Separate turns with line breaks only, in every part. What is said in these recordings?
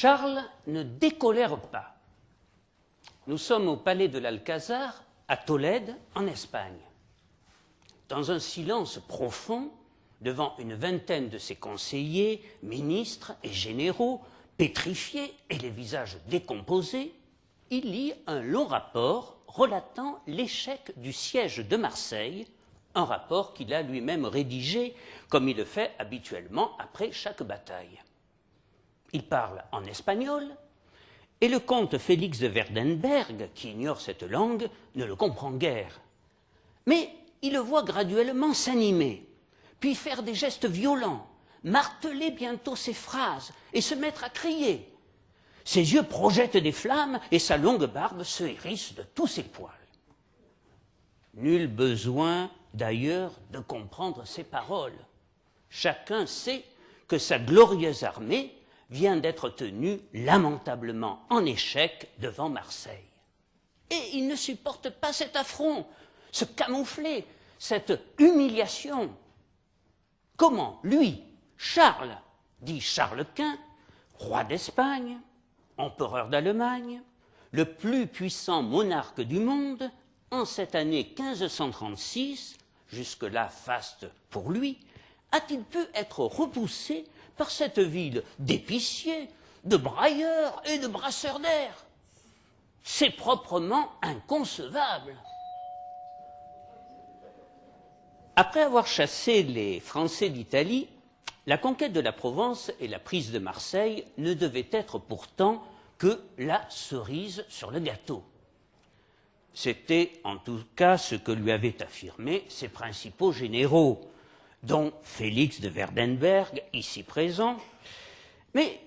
Charles ne décolère pas. Nous sommes au palais de l'Alcazar, à Tolède, en Espagne. Dans un silence profond, devant une vingtaine de ses conseillers, ministres et généraux, pétrifiés et les visages décomposés, il lit un long rapport relatant l'échec du siège de Marseille, un rapport qu'il a lui-même rédigé, comme il le fait habituellement après chaque bataille. Il parle en espagnol, et le comte Félix de Werdenberg, qui ignore cette langue, ne le comprend guère. Mais il le voit graduellement s'animer, puis faire des gestes violents, marteler bientôt ses phrases et se mettre à crier. Ses yeux projettent des flammes et sa longue barbe se hérisse de tous ses poils. Nul besoin, d'ailleurs, de comprendre ces paroles. Chacun sait que sa glorieuse armée vient d'être tenue lamentablement en échec devant Marseille. Et il ne supporte pas cet affront, ce camouflet, cette humiliation. Comment, lui, Charles, dit Charles Quint, roi d'Espagne, empereur d'Allemagne, le plus puissant monarque du monde, en cette année 1536, jusque-là faste pour lui, a-t-il pu être repoussé par cette ville d'épiciers, de brailleurs et de brasseurs d'air? C'est proprement inconcevable. Après avoir chassé les Français d'Italie, la conquête de la Provence et la prise de Marseille ne devaient être pourtant que la cerise sur le gâteau. C'était en tout cas ce que lui avaient affirmé ses principaux généraux, dont Félix de Werdenberg, ici présent, mais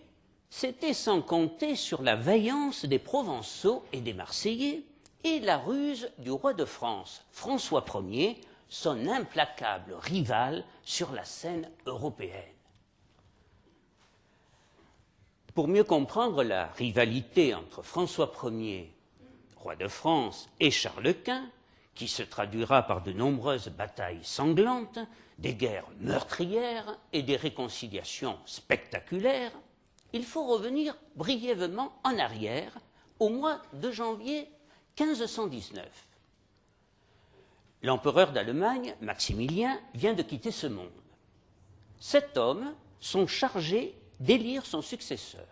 c'était sans compter sur la vaillance des Provençaux et des Marseillais et la ruse du roi de France, François Ier, son implacable rival sur la scène européenne. Pour mieux comprendre la rivalité entre François Ier, roi de France, et Charles Quint, qui se traduira par de nombreuses batailles sanglantes, des guerres meurtrières et des réconciliations spectaculaires, il faut revenir brièvement en arrière au mois de janvier 1519. L'empereur d'Allemagne, Maximilien, vient de quitter ce monde. 7 hommes sont chargés d'élire son successeur.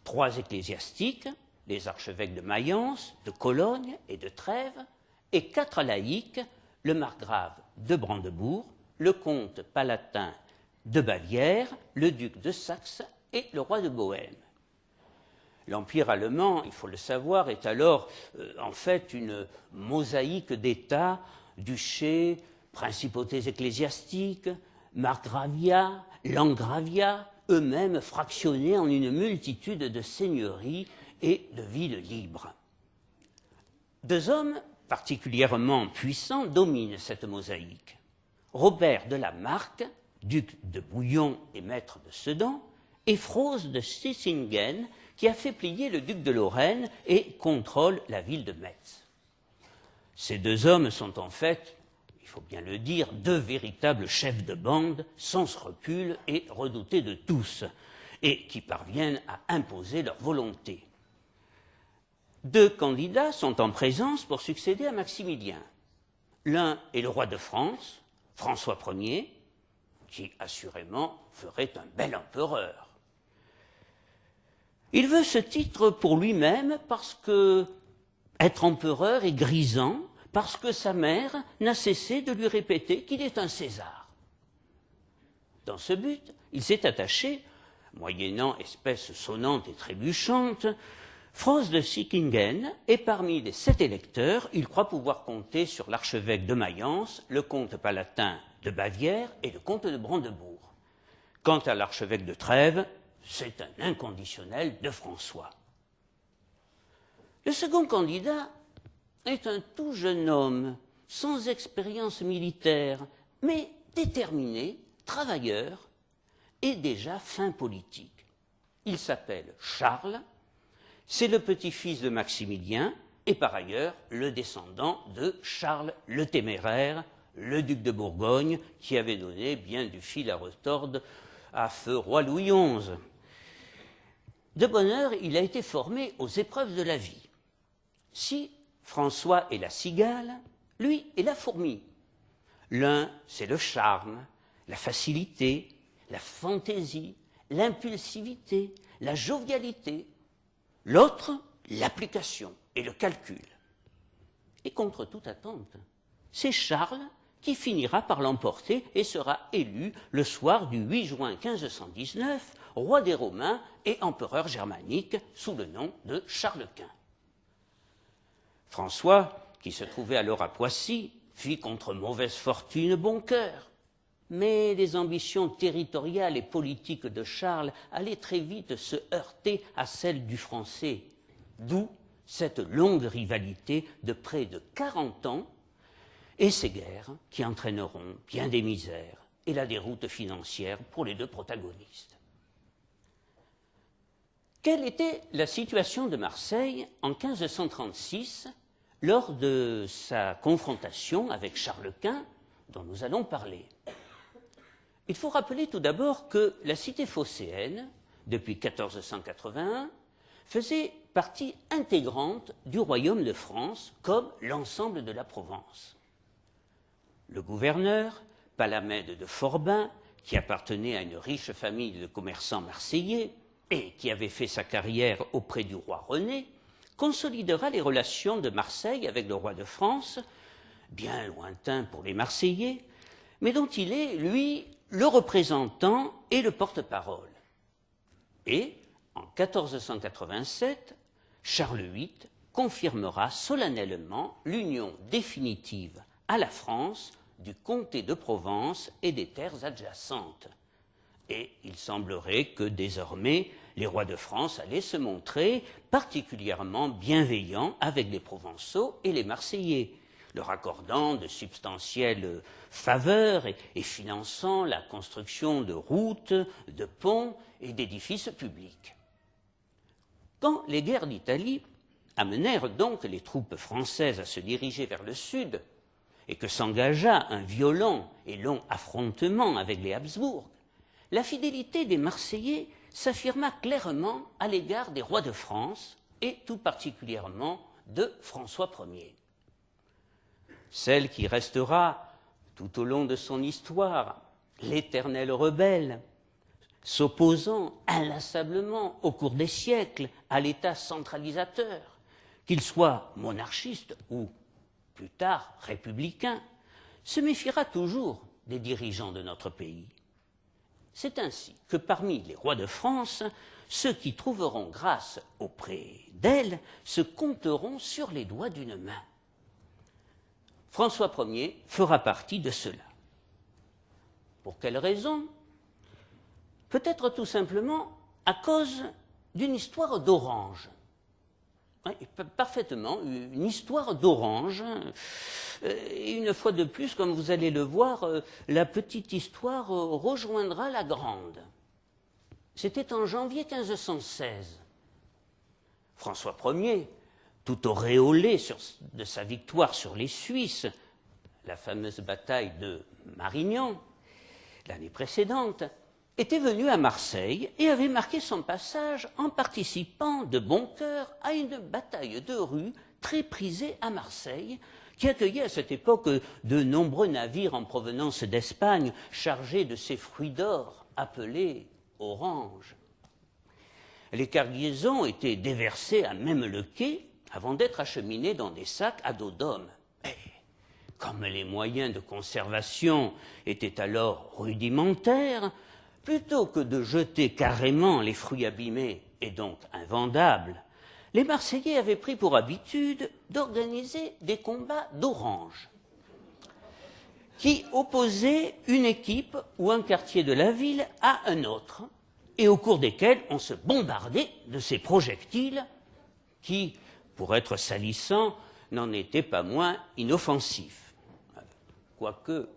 3 ecclésiastiques, les archevêques de Mayence, de Cologne et de Trèves, et 4 laïcs, le margrave de Brandebourg, le comte palatin de Bavière, le duc de Saxe et le roi de Bohême. L'Empire allemand, il faut le savoir, est alors en fait une mosaïque d'États, duchés, principautés ecclésiastiques, margraviats, landgraviats, eux-mêmes fractionnés en une multitude de seigneuries et de villes libres. 2 hommes particulièrement puissants dominent cette mosaïque. Robert de la Marck, duc de Bouillon et maître de Sedan, et Fros de Sissingen, qui a fait plier le duc de Lorraine et contrôle la ville de Metz. Ces 2 hommes sont en fait, il faut bien le dire, 2 véritables chefs de bande, sans scrupules et redoutés de tous, et qui parviennent à imposer leur volonté. 2 candidats sont en présence pour succéder à Maximilien. L'un est le roi de France, François Ier, qui assurément ferait un bel empereur. Il veut ce titre pour lui-même parce que être empereur est grisant, parce que sa mère n'a cessé de lui répéter qu'il est un César. Dans ce but, il s'est attaché, moyennant espèces sonnantes et trébuchantes, Fros de Sickingen, et parmi les 7 électeurs, il croit pouvoir compter sur l'archevêque de Mayence, le comte palatin de Bavière et le comte de Brandebourg. Quant à l'archevêque de Trèves, c'est un inconditionnel de François. Le second candidat est un tout jeune homme, sans expérience militaire, mais déterminé, travailleur et déjà fin politique. Il s'appelle Charles, c'est le petit-fils de Maximilien et par ailleurs le descendant de Charles le Téméraire, le duc de Bourgogne, qui avait donné bien du fil à retordre à feu roi Louis XI. de bonne heure, il a été formé aux épreuves de la vie. Si François est la cigale, lui est la fourmi. L'un, c'est le charme, la facilité, la fantaisie, l'impulsivité, la jovialité. L'autre, l'application et le calcul. Et contre toute attente, c'est Charles qui finira par l'emporter et sera élu le soir du 8 juin 1519, roi des Romains et empereur germanique sous le nom de Charles Quint. François, qui se trouvait alors à Poissy, fit contre mauvaise fortune bon cœur. Mais les ambitions territoriales et politiques de Charles allaient très vite se heurter à celles du Français, d'où cette longue rivalité de près de 40 ans et ces guerres qui entraîneront bien des misères et la déroute financière pour les deux protagonistes. Quelle était la situation de Marseille en 1536 lors de sa confrontation avec Charles Quint, dont nous allons parler? Il faut rappeler tout d'abord que la cité phocéenne, depuis 1481, faisait partie intégrante du royaume de France, comme l'ensemble de la Provence. Le gouverneur, Palamède de Forbin, qui appartenait à une riche famille de commerçants marseillais et qui avait fait sa carrière auprès du roi René, consolidera les relations de Marseille avec le roi de France, bien lointain pour les Marseillais, mais dont il est, lui, le représentant et le porte-parole. Et, en 1487, Charles VIII confirmera solennellement l'union définitive à la France du comté de Provence et des terres adjacentes. Et il semblerait que désormais les rois de France allaient se montrer particulièrement bienveillants avec les Provençaux et les Marseillais, leur accordant de substantielles faveurs et finançant la construction de routes, de ponts et d'édifices publics. Quand les guerres d'Italie amenèrent donc les troupes françaises à se diriger vers le sud et que s'engagea un violent et long affrontement avec les Habsbourg, la fidélité des Marseillais s'affirma clairement à l'égard des rois de France et tout particulièrement de François Ier. Celle qui restera tout au long de son histoire l'éternel rebelle, s'opposant inlassablement au cours des siècles à l'État centralisateur, qu'il soit monarchiste ou, plus tard, républicain, se méfiera toujours des dirigeants de notre pays. C'est ainsi que parmi les rois de France, ceux qui trouveront grâce auprès d'elle se compteront sur les doigts d'une main. François Ier fera partie de cela. Pour quelle raison? Peut-être tout simplement à cause d'une histoire d'Orange. Parfaitement, une histoire d'Orange. Et une fois de plus, comme vous allez le voir, la petite histoire rejoindra la grande. C'était en janvier 1516. François Ier, tout auréolé de sa victoire sur les Suisses, la fameuse bataille de Marignan, l'année précédente, était venu à Marseille et avait marqué son passage en participant de bon cœur à une bataille de rue très prisée à Marseille, qui accueillait à cette époque de nombreux navires en provenance d'Espagne chargés de ces fruits d'or appelés oranges. Les cargaisons étaient déversées à même le quai avant d'être acheminées dans des sacs à dos d'homme. Comme les moyens de conservation étaient alors rudimentaires, plutôt que de jeter carrément les fruits abîmés et donc invendables, les Marseillais avaient pris pour habitude d'organiser des combats d'oranges qui opposaient une équipe ou un quartier de la ville à un autre et au cours desquels on se bombardait de ces projectiles qui, pour être salissants, n'en étaient pas moins inoffensifs. Quoique...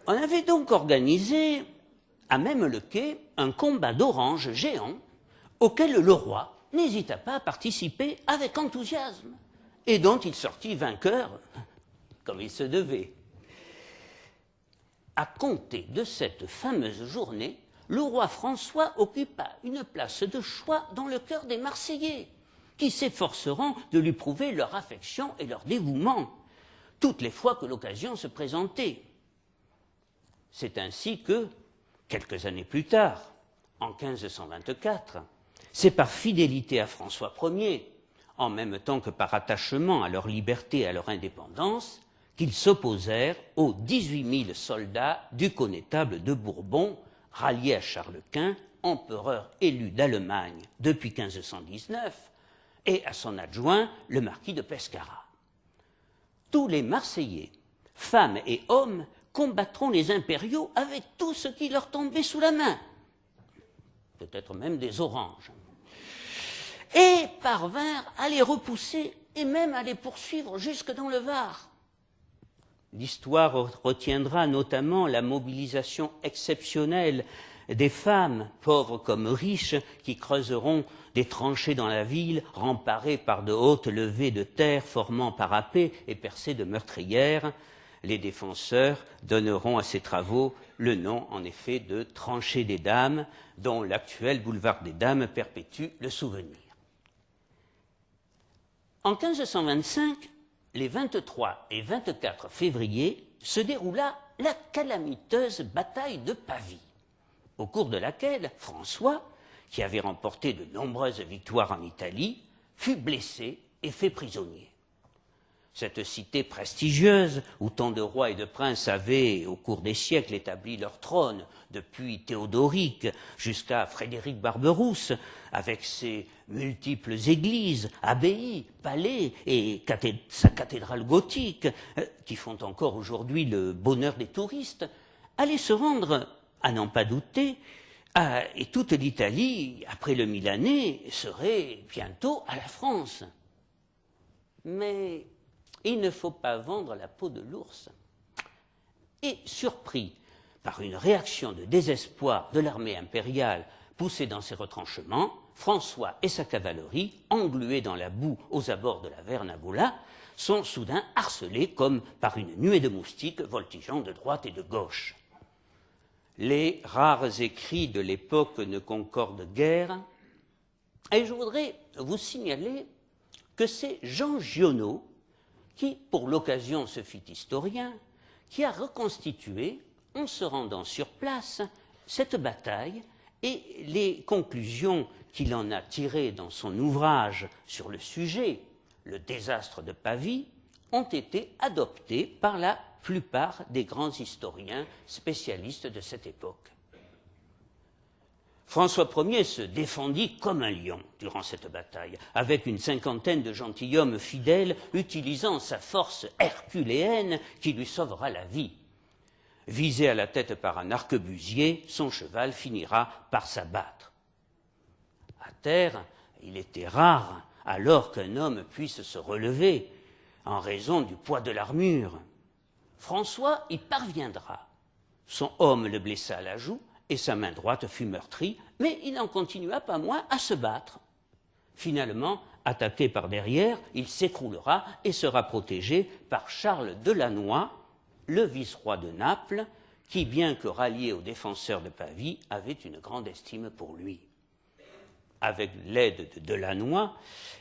On avait donc organisé, à même le quai, un combat d'oranges géant auquel le roi n'hésita pas à participer avec enthousiasme et dont il sortit vainqueur comme il se devait. À compter de cette fameuse journée, le roi François occupa une place de choix dans le cœur des Marseillais, qui s'efforceront de lui prouver leur affection et leur dévouement, toutes les fois que l'occasion se présentait. C'est ainsi que, quelques années plus tard, en 1524, c'est par fidélité à François Ier, en même temps que par attachement à leur liberté et à leur indépendance, qu'ils s'opposèrent aux 18 000 soldats du connétable de Bourbon, ralliés à Charles Quint, empereur élu d'Allemagne depuis 1519, et à son adjoint, le marquis de Pescara. Tous les Marseillais, femmes et hommes, combattront les impériaux avec tout ce qui leur tombait sous la main, peut-être même des oranges, et parvinrent à les repousser et même à les poursuivre jusque dans le Var. L'histoire retiendra notamment la mobilisation exceptionnelle des femmes, pauvres comme riches, qui creuseront des tranchées dans la ville, remparées par de hautes levées de terre formant parapets et percées de meurtrières. Les défenseurs donneront à ces travaux le nom, en effet, de tranchées des Dames, dont l'actuel boulevard des Dames perpétue le souvenir. En 1525, les 23 et 24 février, se déroula la calamiteuse bataille de Pavie, au cours de laquelle François, qui avait remporté de nombreuses victoires en Italie, fut blessé et fait prisonnier. Cette cité prestigieuse, où tant de rois et de princes avaient, au cours des siècles, établi leur trône, depuis Théodoric jusqu'à Frédéric Barberousse, avec ses multiples églises, abbayes, palais et sa cathédrale gothique, qui font encore aujourd'hui le bonheur des touristes, allait se rendre, à n'en pas douter, et toute l'Italie, après le Milanais, serait bientôt à la France. Mais il ne faut pas vendre la peau de l'ours. Et surpris par une réaction de désespoir de l'armée impériale poussée dans ses retranchements, François et sa cavalerie, englués dans la boue aux abords de la Vernavoula, sont soudain harcelés comme par une nuée de moustiques voltigeant de droite et de gauche. Les rares écrits de l'époque ne concordent guère, et je voudrais vous signaler que c'est Jean Giono qui, pour l'occasion, se fit historien, qui a reconstitué, en se rendant sur place, cette bataille et les conclusions qu'il en a tirées dans son ouvrage sur le sujet, le désastre de Pavie, ont été adoptées par la plupart des grands historiens spécialistes de cette époque. François Ier se défendit comme un lion durant cette bataille, avec une cinquantaine de gentilshommes fidèles, utilisant sa force herculéenne qui lui sauvera la vie. Visé à la tête par un arquebusier, son cheval finira par s'abattre. À terre, il était rare alors qu'un homme puisse se relever en raison du poids de l'armure. François y parviendra. Son homme le blessa à la joue et sa main droite fut meurtrie, mais il n'en continua pas moins à se battre. Finalement, attaqué par derrière, il s'écroulera et sera protégé par Charles de Lannoy, le vice-roi de Naples, qui, bien que rallié aux défenseurs de Pavie, avait une grande estime pour lui. Avec l'aide de Delannoy,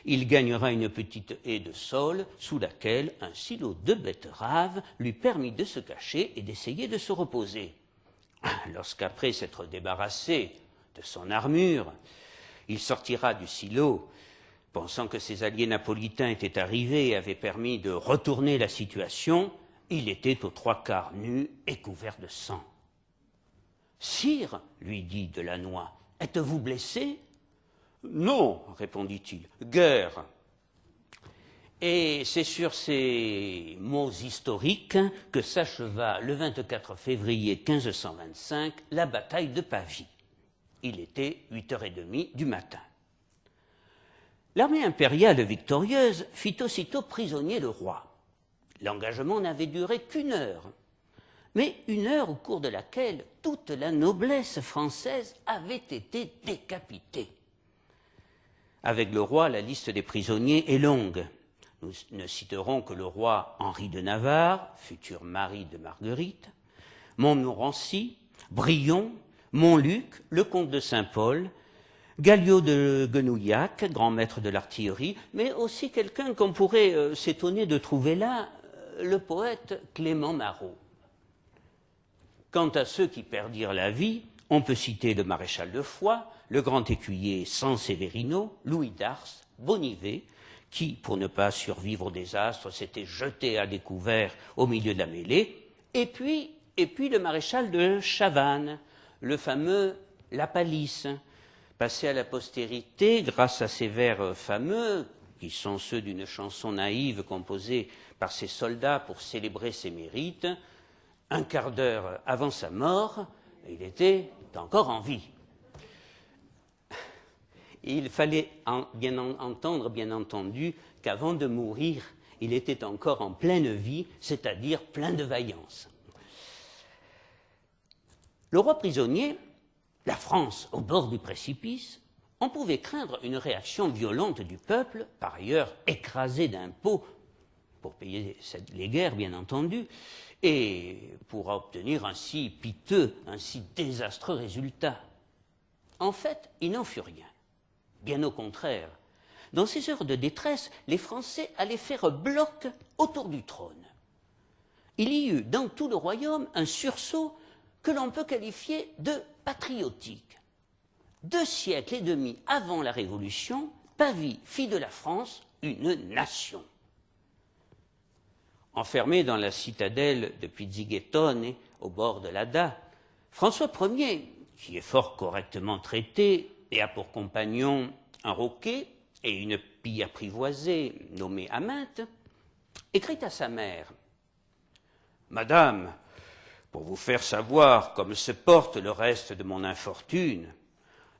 il gagnera une petite haie de saule sous laquelle un silo de betteraves lui permit de se cacher et d'essayer de se reposer. Lorsqu'après s'être débarrassé de son armure, il sortira du silo, pensant que ses alliés napolitains étaient arrivés et avaient permis de retourner la situation, il était aux trois quarts nu et couvert de sang. « Sire, lui dit Delannoy, êtes-vous blessé ?»« Non, répondit-il, guère. » Et c'est sur ces mots historiques que s'acheva le 24 février 1525 la bataille de Pavie. Il était 8h30 du matin. L'armée impériale victorieuse fit aussitôt prisonnier le roi. L'engagement n'avait duré qu'1 heure, mais 1 heure au cours de laquelle toute la noblesse française avait été décapitée. Avec le roi, la liste des prisonniers est longue. Nous ne citerons que le roi Henri de Navarre, futur mari de Marguerite, Montmorency, Brion, Montluc, le comte de Saint-Paul, Galliot de Genouillac, grand maître de l'artillerie, mais aussi quelqu'un qu'on pourrait s'étonner de trouver là, le poète Clément Marot. Quant à ceux qui perdirent la vie, on peut citer le maréchal de Foix, le grand écuyer Sanseverino, Louis d'Ars, Bonnivet, qui, pour ne pas survivre au désastre, s'était jeté à découvert au milieu de la mêlée, et puis le maréchal de Chavannes, le fameux La Palisse, passé à la postérité grâce à ses vers fameux, qui sont ceux d'une chanson naïve composée par ses soldats pour célébrer ses mérites. Un quart d'heure avant sa mort, il était encore en vie. Il fallait bien entendu, qu'avant de mourir, il était encore en pleine vie, c'est-à-dire plein de vaillance. Le roi prisonnier, la France au bord du précipice, on pouvait craindre une réaction violente du peuple, par ailleurs écrasé d'impôts pour payer les guerres, bien entendu, et pour obtenir un si piteux, un si désastreux résultat. En fait, il n'en fut rien. Bien au contraire. Dans ces heures de détresse, les Français allaient faire bloc autour du trône. Il y eut dans tout le royaume un sursaut que l'on peut qualifier de patriotique. 2 siècles et demi avant la Révolution, Pavie fit de la France une nation. Enfermé dans la citadelle de Pizzighettone, au bord de l'Adda, François Ier, qui est fort correctement traité et a pour compagnon un roquet et une pie apprivoisée nommée Aminte, écrit à sa mère « Madame, pour vous faire savoir comme se porte le reste de mon infortune,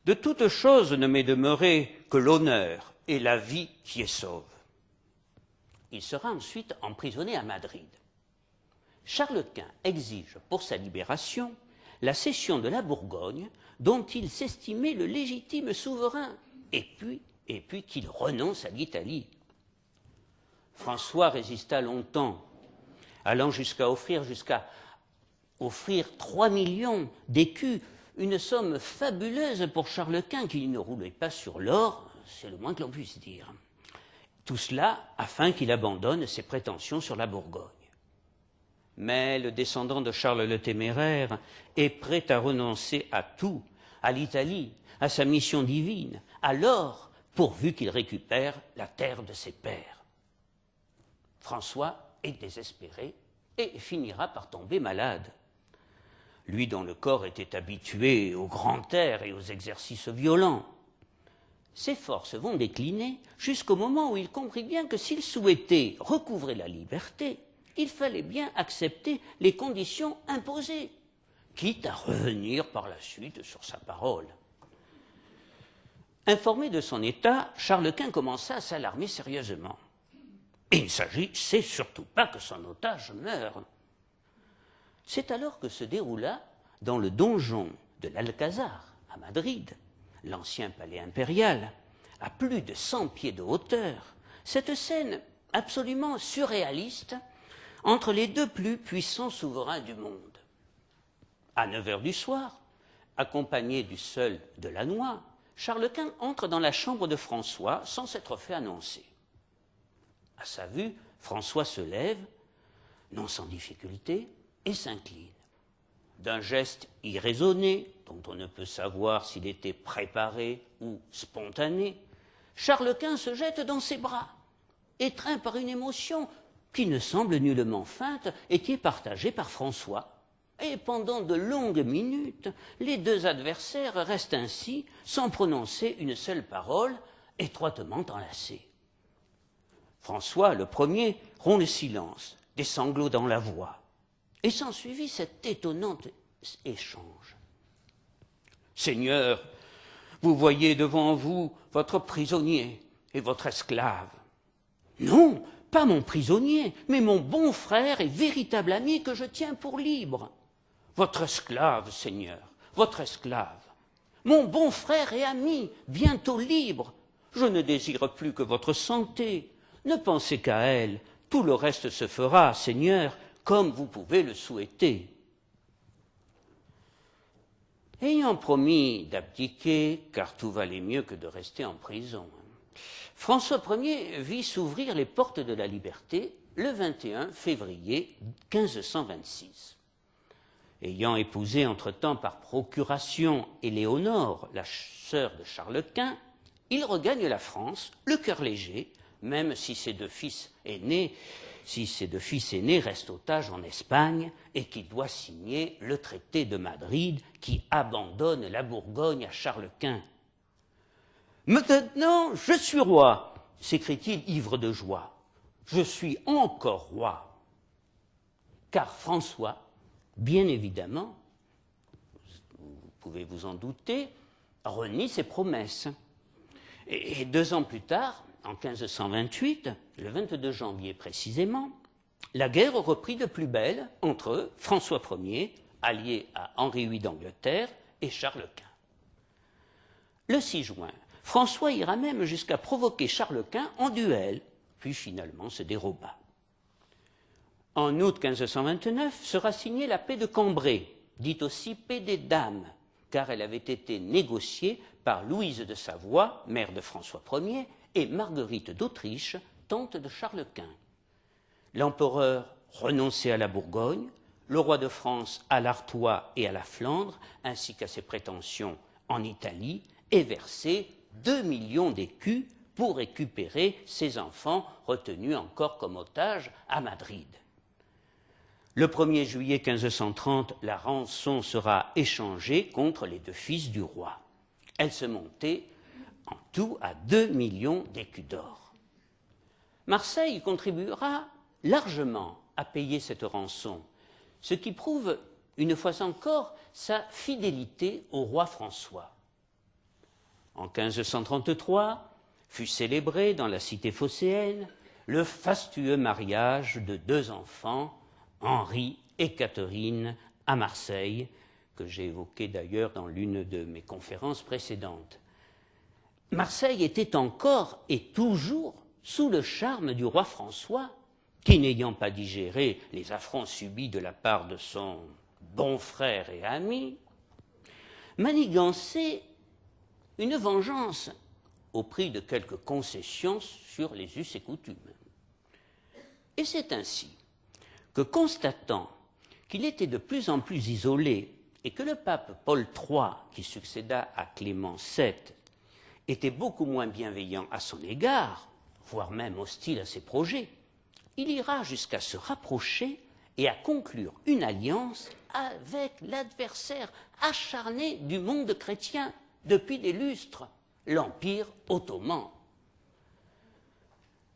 de toute chose ne m'est demeuré que l'honneur et la vie qui est sauve. » Il sera ensuite emprisonné à Madrid. Charles Quint exige pour sa libération la cession de la Bourgogne dont il s'estimait le légitime souverain, et puis qu'il renonce à l'Italie. François résista longtemps, allant jusqu'à offrir 3 millions d'écus, une somme fabuleuse pour Charles Quint qui ne roulait pas sur l'or, c'est le moins que l'on puisse dire. Tout cela afin qu'il abandonne ses prétentions sur la Bourgogne. Mais le descendant de Charles le Téméraire est prêt à renoncer à tout, à l'Italie, à sa mission divine, à l'or, pourvu qu'il récupère la terre de ses pères. François est désespéré et finira par tomber malade. Lui dont le corps était habitué au grand air et aux exercices violents. Ses forces vont décliner jusqu'au moment où il comprit bien que s'il souhaitait recouvrer la liberté, il fallait bien accepter les conditions imposées, quitte à revenir par la suite sur sa parole. Informé de son état, Charles Quint commença à s'alarmer sérieusement. Et il ne s'agissait surtout pas que son otage meure. C'est alors que se déroula, dans le donjon de l'Alcazar, à Madrid, l'ancien palais impérial, à plus de 100 pieds de hauteur, cette scène absolument surréaliste entre les 2 plus puissants souverains du monde. À 9 heures du soir, accompagné du seul de Lannoy, Charles Quint entre dans la chambre de François sans s'être fait annoncer. À sa vue, François se lève, non sans difficulté, et s'incline. D'un geste irraisonné, dont on ne peut savoir s'il était préparé ou spontané, Charles Quint se jette dans ses bras, étreint par une émotion qui ne semble nullement feinte et qui est partagée par François. Et pendant de longues minutes, les 2 adversaires restent ainsi, sans prononcer une seule parole, étroitement enlacés. François, le premier, rompt le silence, des sanglots dans la voix. Et s'ensuivit cet étonnant échange. « Seigneur, vous voyez devant vous votre prisonnier et votre esclave. »« Non, pas mon prisonnier, mais mon bon frère et véritable ami que je tiens pour libre. »« Votre esclave, Seigneur, votre esclave. Mon bon frère et ami, bientôt libre. Je ne désire plus que votre santé. Ne pensez qu'à elle. Tout le reste se fera, Seigneur, comme vous pouvez le souhaiter. » Ayant promis d'abdiquer, car tout valait mieux que de rester en prison, François Ier vit s'ouvrir les portes de la liberté le 21 février 1526. Ayant épousé entre-temps par procuration Éléonore, la sœur de Charles Quint, il regagne la France, le cœur léger, même si ses deux fils aînés restent otages en Espagne et qu'il doit signer le traité de Madrid qui abandonne la Bourgogne à Charles Quint. « Maintenant, je suis roi !» s'écrie-t-il ivre de joie. « Je suis encore roi !» Car François, bien évidemment, vous pouvez vous en douter, renie ses promesses. Et 2 ans plus tard, en 1528, le 22 janvier précisément, la guerre reprit de plus belle entre François Ier, allié à Henri VIII d'Angleterre, et Charles Quint. Le 6 juin, François ira même jusqu'à provoquer Charles Quint en duel, puis finalement se déroba. En août 1529 sera signée la paix de Cambrai, dite aussi paix des dames, car elle avait été négociée par Louise de Savoie, mère de François Ier, et Marguerite d'Autriche, tante de Charles Quint. L'empereur renonçait à la Bourgogne, le roi de France à l'Artois et à la Flandre, ainsi qu'à ses prétentions en Italie, et versait 2 millions d'écus pour récupérer ses enfants retenus encore comme otages à Madrid. Le 1er juillet 1530, la rançon sera échangée contre les 2 fils du roi. Elle se montait en tout à 2 millions d'écus d'or. Marseille contribuera largement à payer cette rançon, ce qui prouve une fois encore sa fidélité au roi François. En 1533 fut célébré dans la cité phocéenne le fastueux mariage de 2 enfants, Henri et Catherine, à Marseille, que j'ai évoqué d'ailleurs dans l'une de mes conférences précédentes. Marseille était encore et toujours sous le charme du roi François, qui, n'ayant pas digéré les affronts subis de la part de son bon frère et ami, manigançait une vengeance au prix de quelques concessions sur les us et coutumes. Et c'est ainsi que, constatant qu'il était de plus en plus isolé et que le pape Paul III, qui succéda à Clément VII, était beaucoup moins bienveillant à son égard, voire même hostile à ses projets, il ira jusqu'à se rapprocher et à conclure une alliance avec l'adversaire acharné du monde chrétien depuis des lustres, l'Empire ottoman.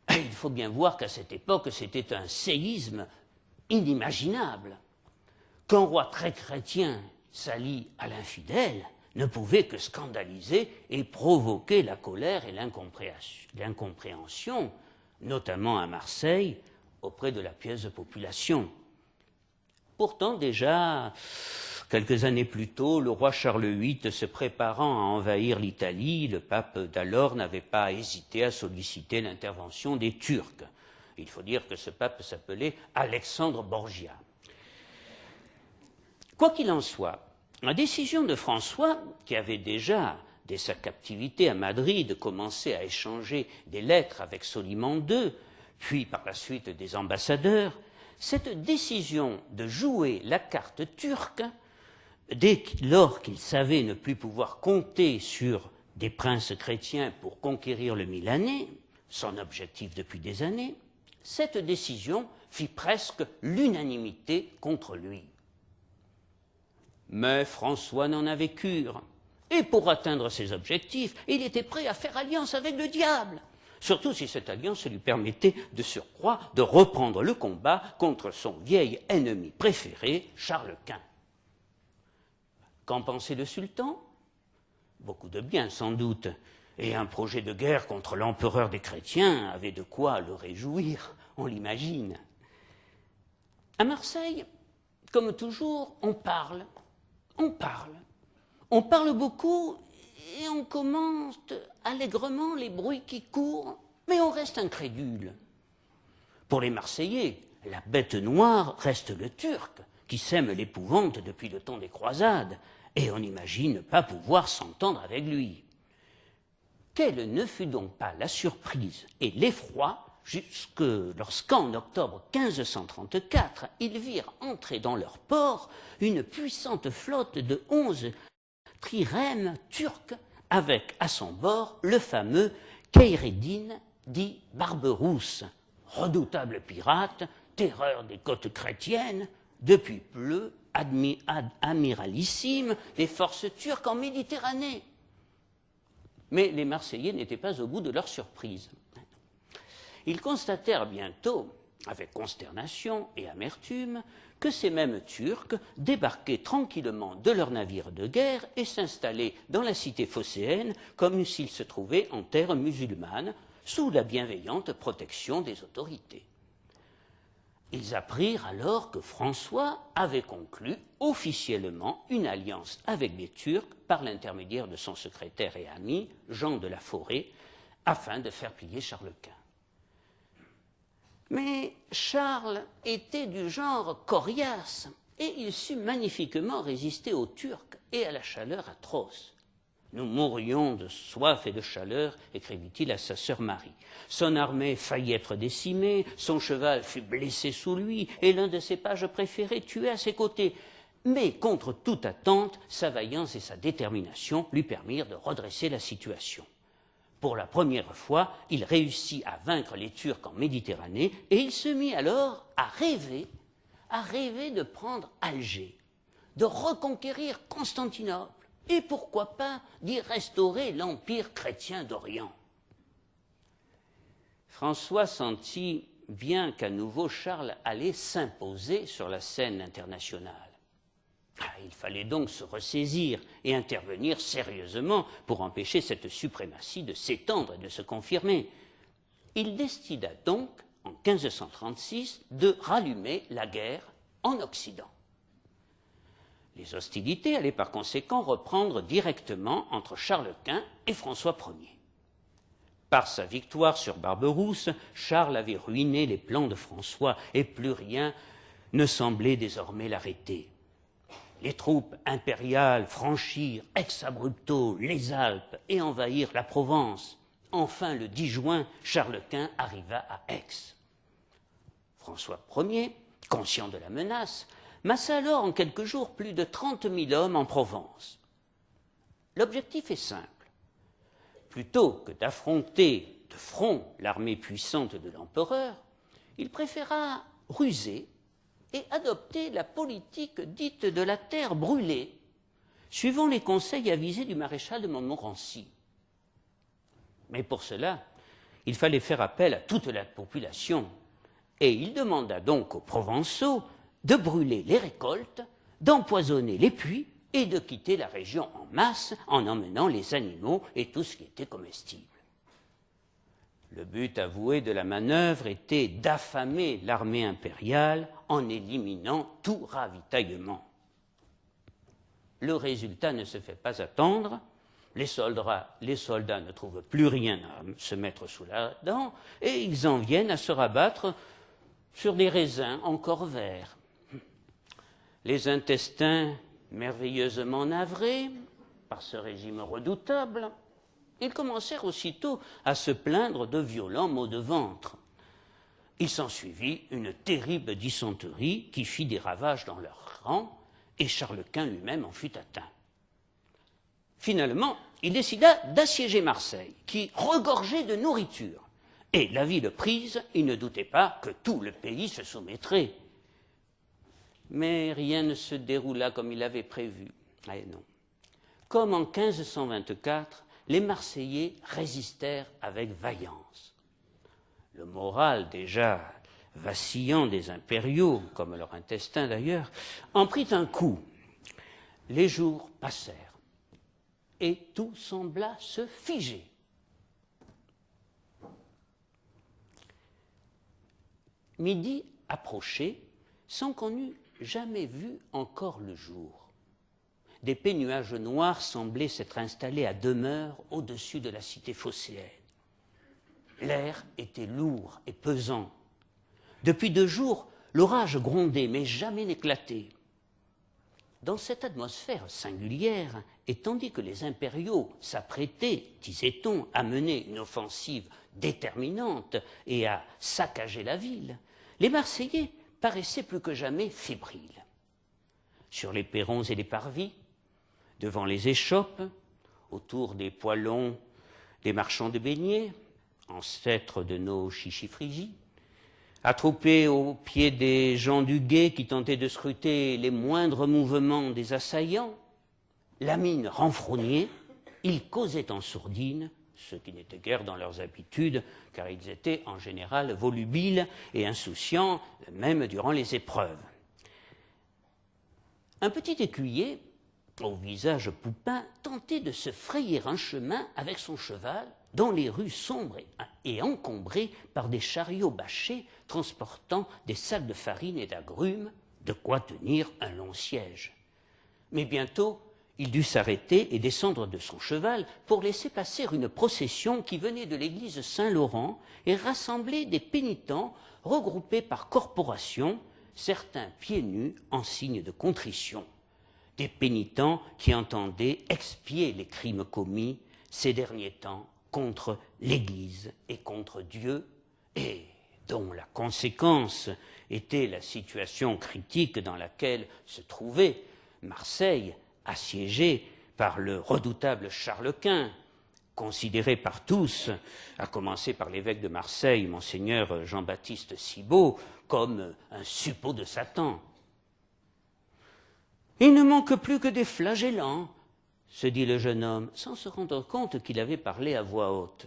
Et il faut bien voir qu'à cette époque, c'était un séisme inimaginable. Qu'un roi très chrétien s'allie à l'infidèle ne pouvait que scandaliser et provoquer la colère et l'incompréhension, notamment à Marseille, auprès de la pieuse population. Pourtant, déjà, quelques années plus tôt, le roi Charles VIII se préparant à envahir l'Italie, le pape d'alors n'avait pas hésité à solliciter l'intervention des Turcs. Il faut dire que ce pape s'appelait Alexandre Borgia. Quoi qu'il en soit, la décision de François, qui avait déjà, dès sa captivité à Madrid, commencé à échanger des lettres avec Soliman II, puis par la suite des ambassadeurs, cette décision de jouer la carte turque, dès lors qu'il savait ne plus pouvoir compter sur des princes chrétiens pour conquérir le Milanais, son objectif depuis des années, cette décision fit presque l'unanimité contre lui. Mais François n'en avait cure, et pour atteindre ses objectifs, il était prêt à faire alliance avec le diable, surtout si cette alliance lui permettait de surcroît de reprendre le combat contre son vieil ennemi préféré, Charles Quint. Qu'en pensait le sultan? Beaucoup de bien, sans doute, et un projet de guerre contre l'empereur des chrétiens avait de quoi le réjouir, on l'imagine. À Marseille, comme toujours, on parle beaucoup et on commente allègrement les bruits qui courent, mais on reste incrédule. Pour les Marseillais, la bête noire reste le Turc, qui sème l'épouvante depuis le temps des croisades, et on n'imagine ne pas pouvoir s'entendre avec lui. Quelle ne fut donc pas la surprise et l'effroi jusque lorsqu'en octobre 1534, ils virent entrer dans leur port une puissante flotte de 11 trirèmes turcs avec à son bord le fameux Kheyreddin dit Barberousse, redoutable pirate, terreur des côtes chrétiennes, depuis peu amiralissime des forces turques en Méditerranée. Mais les Marseillais n'étaient pas au bout de leur surprise. Ils constatèrent bientôt, avec consternation et amertume, que ces mêmes Turcs débarquaient tranquillement de leurs navires de guerre et s'installaient dans la cité phocéenne comme s'ils se trouvaient en terre musulmane, sous la bienveillante protection des autorités. Ils apprirent alors que François avait conclu officiellement une alliance avec les Turcs par l'intermédiaire de son secrétaire et ami, Jean de la Forêt, afin de faire plier Charles Quint. Mais Charles était du genre coriace et il sut magnifiquement résister aux Turcs et à la chaleur atroce. « Nous mourions de soif et de chaleur », écrivit-il à sa sœur Marie. Son armée faillit être décimée, son cheval fut blessé sous lui et l'un de ses pages préférés tué à ses côtés. Mais contre toute attente, sa vaillance et sa détermination lui permirent de redresser la situation. Pour la première fois, il réussit à vaincre les Turcs en Méditerranée et il se mit alors à rêver de prendre Alger, de reconquérir Constantinople et pourquoi pas d'y restaurer l'empire chrétien d'Orient. François sentit bien qu'à nouveau Charles allait s'imposer sur la scène internationale. Il fallait donc se ressaisir et intervenir sérieusement pour empêcher cette suprématie de s'étendre et de se confirmer. Il décida donc, en 1536, de rallumer la guerre en Occident. Les hostilités allaient par conséquent reprendre directement entre Charles Quint et François Ier. Par sa victoire sur Barberousse, Charles avait ruiné les plans de François et plus rien ne semblait désormais l'arrêter. Les troupes impériales franchirent ex abrupto les Alpes et envahirent la Provence. Enfin, le 10 juin, Charles Quint arriva à Aix. François Ier, conscient de la menace, massa alors en quelques jours plus de 30 000 hommes en Provence. L'objectif est simple. Plutôt que d'affronter de front l'armée puissante de l'empereur, il préféra ruser et adopter la politique dite de la terre brûlée, suivant les conseils avisés du maréchal de Montmorency. Mais pour cela, il fallait faire appel à toute la population, et il demanda donc aux Provençaux de brûler les récoltes, d'empoisonner les puits et de quitter la région en masse en emmenant les animaux et tout ce qui était comestible. Le but avoué de la manœuvre était d'affamer l'armée impériale en éliminant tout ravitaillement. Le résultat ne se fait pas attendre. Les soldats ne trouvent plus rien à se mettre sous la dent et ils en viennent à se rabattre sur des raisins encore verts. Les intestins merveilleusement navrés par ce régime redoutable, ils commencèrent aussitôt à se plaindre de violents maux de ventre. Il s'ensuivit une terrible dysenterie qui fit des ravages dans leurs rangs et Charles Quint lui-même en fut atteint. Finalement, il décida d'assiéger Marseille, qui regorgeait de nourriture. Et la ville prise, il ne doutait pas que tout le pays se soumettrait. Mais rien ne se déroula comme il avait prévu. Eh non. Comme en 1524, les Marseillais résistèrent avec vaillance. Le moral déjà vacillant des impériaux, comme leur intestin d'ailleurs, en prit un coup. Les jours passèrent et tout sembla se figer. Midi approchait sans qu'on eût jamais vu encore le jour. D'épais nuages noirs semblaient s'être installés à demeure au-dessus de la cité phocéenne. L'air était lourd et pesant. Depuis 2 jours, l'orage grondait, mais jamais n'éclatait. dans cette atmosphère singulière, et tandis que les impériaux s'apprêtaient, disait-on, à mener une offensive déterminante et à saccager la ville, les Marseillais paraissaient plus que jamais fébriles. Sur les perrons et les parvis, devant les échoppes, autour des poêlons des marchands de beignets, ancêtres de nos chichifrigis, attroupés au pied des gens du guet qui tentaient de scruter les moindres mouvements des assaillants, la mine renfrognée, ils causaient en sourdine, ce qui n'était guère dans leurs habitudes, car ils étaient en général volubiles et insouciants, même durant les épreuves. Un petit écuyer, au visage poupin, tentait de se frayer un chemin avec son cheval dans les rues sombres et encombrées par des chariots bâchés transportant des sacs de farine et d'agrumes, de quoi tenir un long siège. Mais bientôt, il dut s'arrêter et descendre de son cheval pour laisser passer une procession qui venait de l'église Saint-Laurent et rassemblait des pénitents regroupés par corporation, certains pieds nus en signe de contrition. Des pénitents qui entendaient expier les crimes commis ces derniers temps contre l'Église et contre Dieu, et dont la conséquence était la situation critique dans laquelle se trouvait Marseille, assiégée par le redoutable Charles Quint, considéré par tous, à commencer par l'évêque de Marseille, monseigneur Jean-Baptiste Cibaud, comme un suppôt de Satan. Il ne manque plus que des flagellants, se dit le jeune homme, sans se rendre compte qu'il avait parlé à voix haute.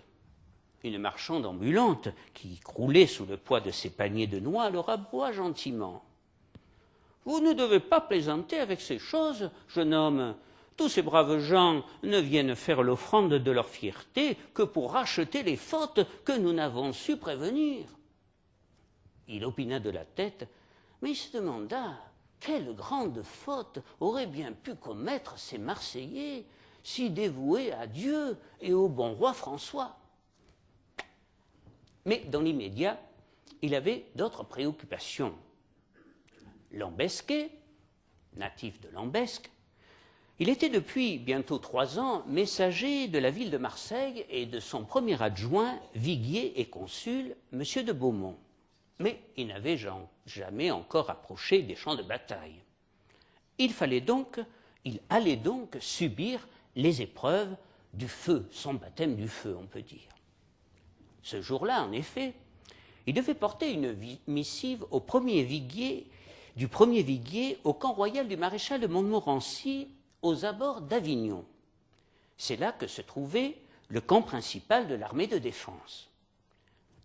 Une marchande ambulante, qui croulait sous le poids de ses paniers de noix, le raboie gentiment. « Vous ne devez pas plaisanter avec ces choses, jeune homme. Tous ces braves gens ne viennent faire l'offrande de leur fierté que pour racheter les fautes que nous n'avons su prévenir. » Il opina de la tête, mais il se demanda quelle grande faute auraient bien pu commettre ces Marseillais, si dévoués à Dieu et au bon roi François. Mais dans l'immédiat, il avait d'autres préoccupations. Lambesquet, natif de Lambesc, il était depuis bientôt 3 ans messager de la ville de Marseille et de son premier adjoint, viguier et consul, M. de Beaumont. Mais il n'avait jamais encore approché des champs de bataille. Il allait donc subir les épreuves du feu, son baptême du feu, on peut dire. Ce jour-là, en effet, il devait porter une missive du premier viguier au camp royal du maréchal de Montmorency, aux abords d'Avignon. C'est là que se trouvait le camp principal de l'armée de défense.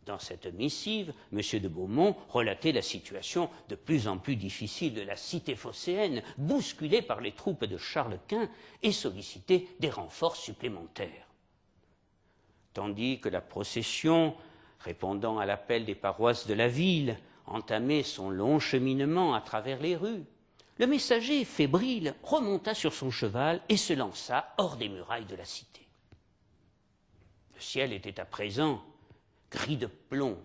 Dans cette missive, M. de Beaumont relatait la situation de plus en plus difficile de la cité phocéenne, bousculée par les troupes de Charles Quint, et sollicitait des renforts supplémentaires. Tandis que la procession, répondant à l'appel des paroisses de la ville, entamait son long cheminement à travers les rues, le messager fébrile remonta sur son cheval et se lança hors des murailles de la cité. Le ciel était à présent gris de plomb,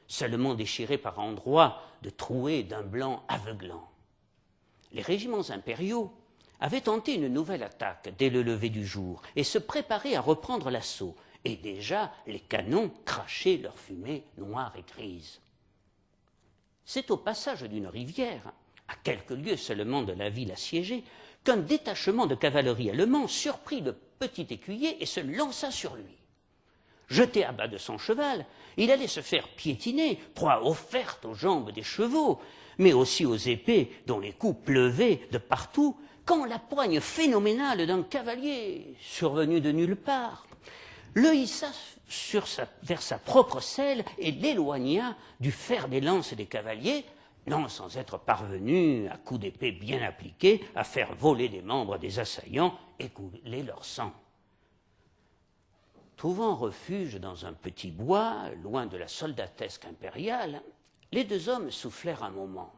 seulement déchiré par endroits de trouées d'un blanc aveuglant. Les régiments impériaux avaient tenté une nouvelle attaque dès le lever du jour et se préparaient à reprendre l'assaut, et déjà les canons crachaient leur fumée noire et grise. C'est au passage d'une rivière, à quelques lieues seulement de la ville assiégée, qu'un détachement de cavalerie allemand surprit le petit écuyer et se lança sur lui. Jeté à bas de son cheval, il allait se faire piétiner, proie offerte aux jambes des chevaux, mais aussi aux épées dont les coups pleuvaient de partout, quand la poigne phénoménale d'un cavalier, survenu de nulle part, le hissa vers sa propre selle et l'éloigna du fer des lances des cavaliers, non sans être parvenu, à coups d'épée bien appliqués, à faire voler les membres des assaillants et couler leur sang. Trouvant refuge dans un petit bois, loin de la soldatesque impériale, les deux hommes soufflèrent un moment.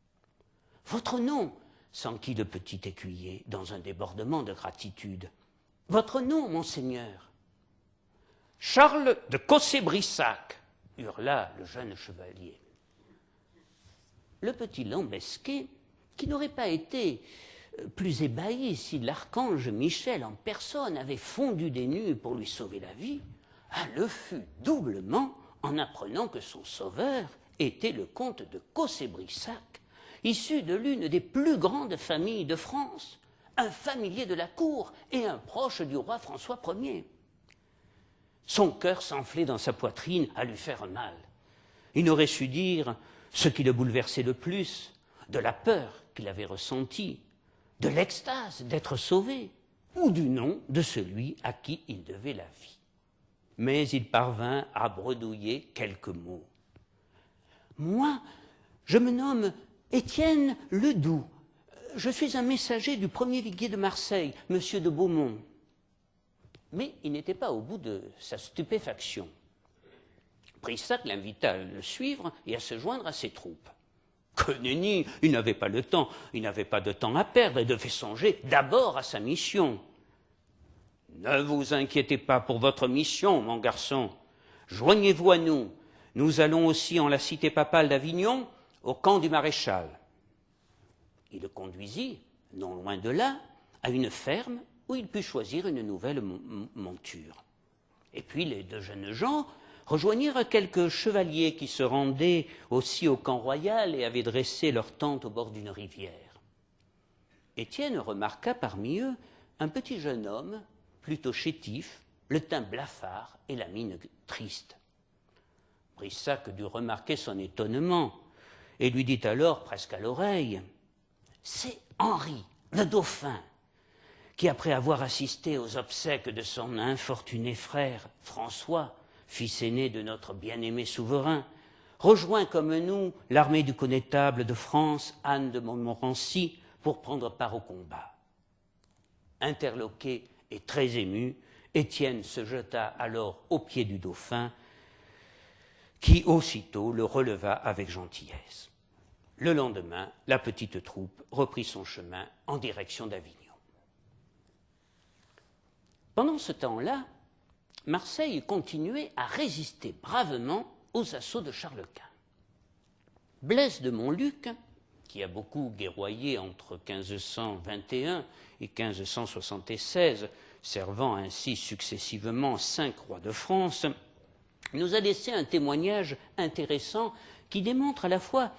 « Votre nom » s'enquit le petit écuyer, dans un débordement de gratitude. « Votre nom, monseigneur ?»« Charles de Cossé-Brissac » hurla le jeune chevalier. Le petit Lambesquet, qui n'aurait pas été plus ébahi si l'archange Michel en personne avait fondu des nues pour lui sauver la vie, le fut doublement en apprenant que son sauveur était le comte de Cossé-Brissac, issu de l'une des plus grandes familles de France, un familier de la cour et un proche du roi François Ier. Son cœur s'enflait dans sa poitrine à lui faire mal. Il n'aurait su dire ce qui le bouleversait le plus, de la peur qu'il avait ressentie, de l'extase d'être sauvé, ou du nom de celui à qui il devait la vie. Mais il parvint à bredouiller quelques mots. « Moi, je me nomme Étienne Ledoux. Je suis un messager du premier viguier de Marseille, monsieur de Beaumont. » Mais il n'était pas au bout de sa stupéfaction. Brissac l'invita à le suivre et à se joindre à ses troupes. Que nenni, il n'avait pas le temps, il n'avait pas de temps à perdre et devait songer d'abord à sa mission. « Ne vous inquiétez pas pour votre mission, mon garçon. Joignez-vous à nous. Nous allons aussi en la cité papale d'Avignon, au camp du maréchal. » Il le conduisit, non loin de là, à une ferme où il put choisir une nouvelle monture. Et puis les deux jeunes gens rejoignirent quelques chevaliers qui se rendaient aussi au camp royal et avaient dressé leur tente au bord d'une rivière. Étienne remarqua parmi eux un petit jeune homme, plutôt chétif, le teint blafard et la mine triste. Brissac dut remarquer son étonnement et lui dit alors, presque à l'oreille, « C'est Henri, le dauphin, qui, après avoir assisté aux obsèques de son infortuné frère François, fils aîné de notre bien-aimé souverain, rejoint comme nous l'armée du connétable de France, Anne de Montmorency, pour prendre part au combat. » Interloqué et très ému, Étienne se jeta alors aux pieds du dauphin, qui aussitôt le releva avec gentillesse. Le lendemain, la petite troupe reprit son chemin en direction d'Avignon. Pendant ce temps-là, Marseille continuait à résister bravement aux assauts de Charles Quint. Blaise de Montluc, qui a beaucoup guerroyé entre 1521 et 1576, servant ainsi successivement 5 rois de France, nous a laissé un témoignage intéressant qui démontre à la fois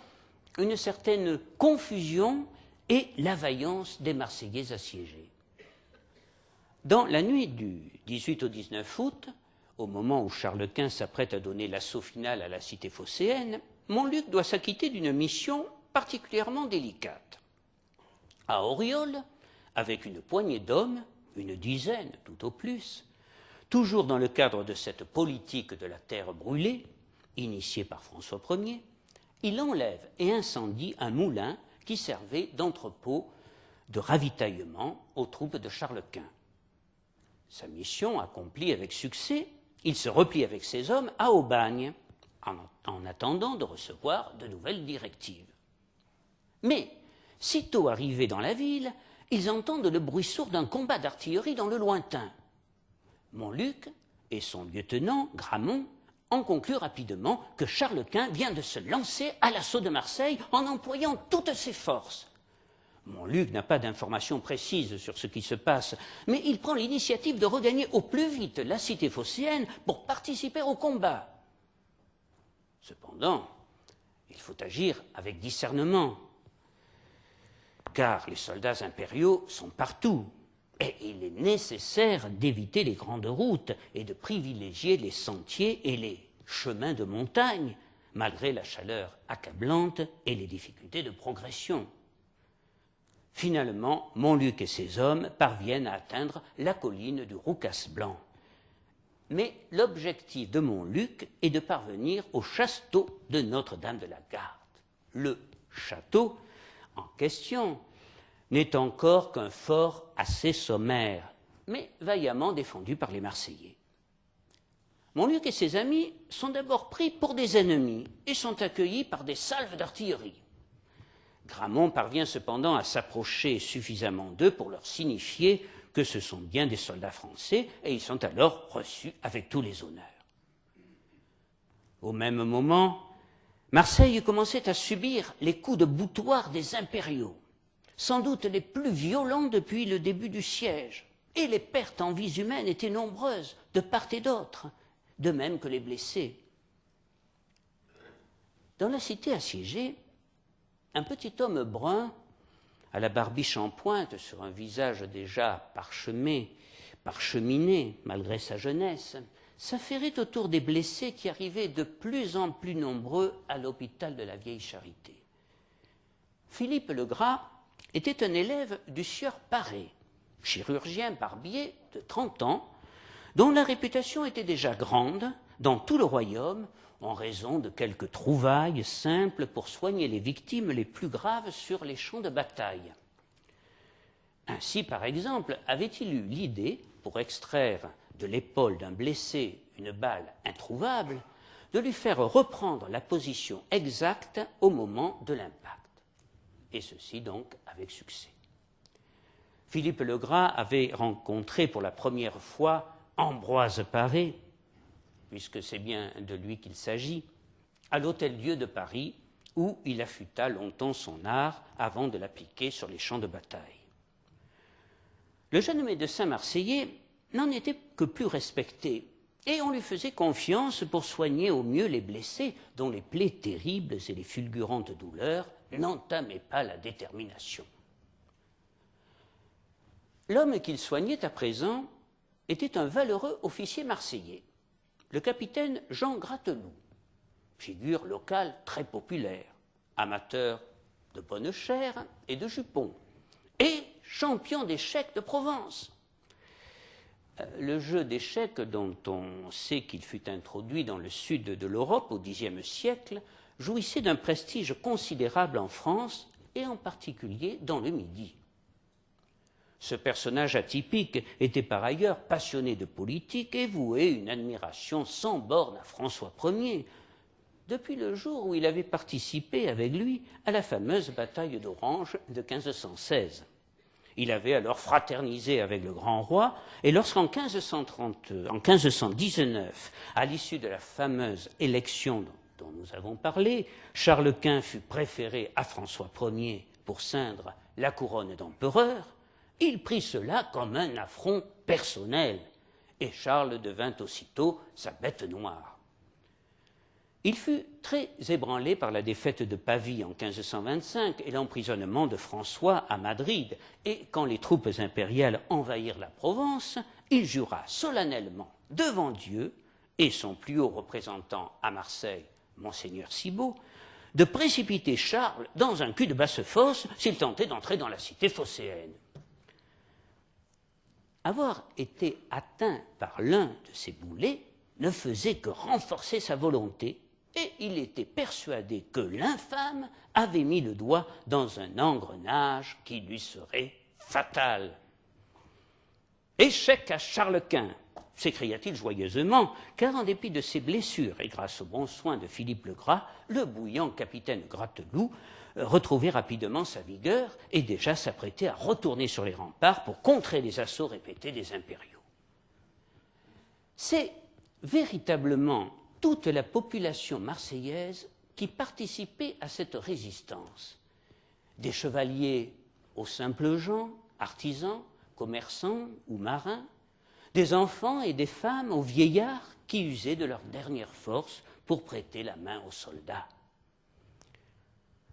une certaine confusion et la vaillance des Marseillais assiégés. Dans la nuit du 18 au 19 août, au moment où Charles Quint s'apprête à donner l'assaut final à la cité phocéenne, Montluc doit s'acquitter d'une mission particulièrement délicate. À Auriol, avec une poignée d'hommes, une dizaine tout au plus, toujours dans le cadre de cette politique de la terre brûlée, initiée par François Ier, il enlève et incendie un moulin qui servait d'entrepôt de ravitaillement aux troupes de Charles Quint. Sa mission accomplie avec succès, il se replie avec ses hommes à Aubagne, en attendant de recevoir de nouvelles directives. Mais, sitôt arrivés dans la ville, ils entendent le bruit sourd d'un combat d'artillerie dans le lointain. Montluc et son lieutenant, Gramont, en concluent rapidement que Charles Quint vient de se lancer à l'assaut de Marseille en employant toutes ses forces. Montluc n'a pas d'informations précises sur ce qui se passe, mais il prend l'initiative de regagner au plus vite la cité phocéenne pour participer au combat. Cependant, il faut agir avec discernement, car les soldats impériaux sont partout, et il est nécessaire d'éviter les grandes routes et de privilégier les sentiers et les chemins de montagne, malgré la chaleur accablante et les difficultés de progression. Finalement, Montluc et ses hommes parviennent à atteindre la colline du Roucas-Blanc. Mais l'objectif de Montluc est de parvenir au château de Notre-Dame de la Garde. Le château en question n'est encore qu'un fort assez sommaire, mais vaillamment défendu par les Marseillais. Montluc et ses amis sont d'abord pris pour des ennemis et sont accueillis par des salves d'artillerie. Gramont parvient cependant à s'approcher suffisamment d'eux pour leur signifier que ce sont bien des soldats français et ils sont alors reçus avec tous les honneurs. Au même moment, Marseille commençait à subir les coups de boutoir des impériaux. sans doute les plus violents depuis le début du siège, et les pertes en vies humaines étaient nombreuses de part et d'autre, de même que les blessés. Dans la cité assiégée, un petit homme brun, à la barbiche en pointe, sur un visage déjà parcheminé malgré sa jeunesse, s'affairait autour des blessés qui arrivaient de plus en plus nombreux à l'hôpital de la Vieille Charité. Philippe Legras était un élève du sieur Paré, chirurgien barbier de 30 ans, dont la réputation était déjà grande dans tout le royaume en raison de quelques trouvailles simples pour soigner les victimes les plus graves sur les champs de bataille. Ainsi, par exemple, avait-il eu l'idée, pour extraire de l'épaule d'un blessé une balle introuvable, de lui faire reprendre la position exacte au moment de l'impact. Et ceci donc avec succès. Philippe Legras avait rencontré pour la première fois Ambroise Paré, puisque c'est bien de lui qu'il s'agit, à l'Hôtel-Dieu de Paris, où il affûta longtemps son art avant de l'appliquer sur les champs de bataille. Le jeune médecin marseillais n'en était que plus respecté, et on lui faisait confiance pour soigner au mieux les blessés dont les plaies terribles et les fulgurantes douleurs n'entamaient pas la détermination. L'homme qu'il soignait à présent était un valeureux officier marseillais, le capitaine Jean Gratteloup, figure locale très populaire, amateur de bonne chère et de jupons, et champion d'échecs de Provence. Le jeu d'échecs, dont on sait qu'il fut introduit dans le sud de l'Europe au Xe siècle, jouissait d'un prestige considérable en France et en particulier dans le Midi. Ce personnage atypique était par ailleurs passionné de politique et vouait une admiration sans borne à François Ier, depuis le jour où il avait participé avec lui à la fameuse bataille d'Orange de 1516. Il avait alors fraternisé avec le grand roi, et lorsqu'en 1519, à l'issue de la fameuse élection dont nous avons parlé, Charles Quint fut préféré à François Ier pour ceindre la couronne d'empereur, il prit cela comme un affront personnel, et Charles devint aussitôt sa bête noire. Il fut très ébranlé par la défaite de Pavie en 1525 et l'emprisonnement de François à Madrid, et quand les troupes impériales envahirent la Provence, il jura solennellement devant Dieu et son plus haut représentant à Marseille, Monseigneur Cibaud, de précipiter Charles dans un cul de basse-fosse s'il tentait d'entrer dans la cité phocéenne. Avoir été atteint par l'un de ces boulets ne faisait que renforcer sa volonté, et il était persuadé que l'infâme avait mis le doigt dans un engrenage qui lui serait fatal. « Échec à Charles Quint !» s'écria-t-il joyeusement, car en dépit de ses blessures et grâce aux bons soins de Philippe Legras, le bouillant capitaine Gratteloup retrouvait rapidement sa vigueur et déjà s'apprêtait à retourner sur les remparts pour contrer les assauts répétés des impériaux. C'est véritablement toute la population marseillaise qui participait à cette résistance. Des chevaliers aux simples gens, artisans, commerçants ou marins, des enfants et des femmes aux vieillards qui usaient de leur dernière force pour prêter la main aux soldats.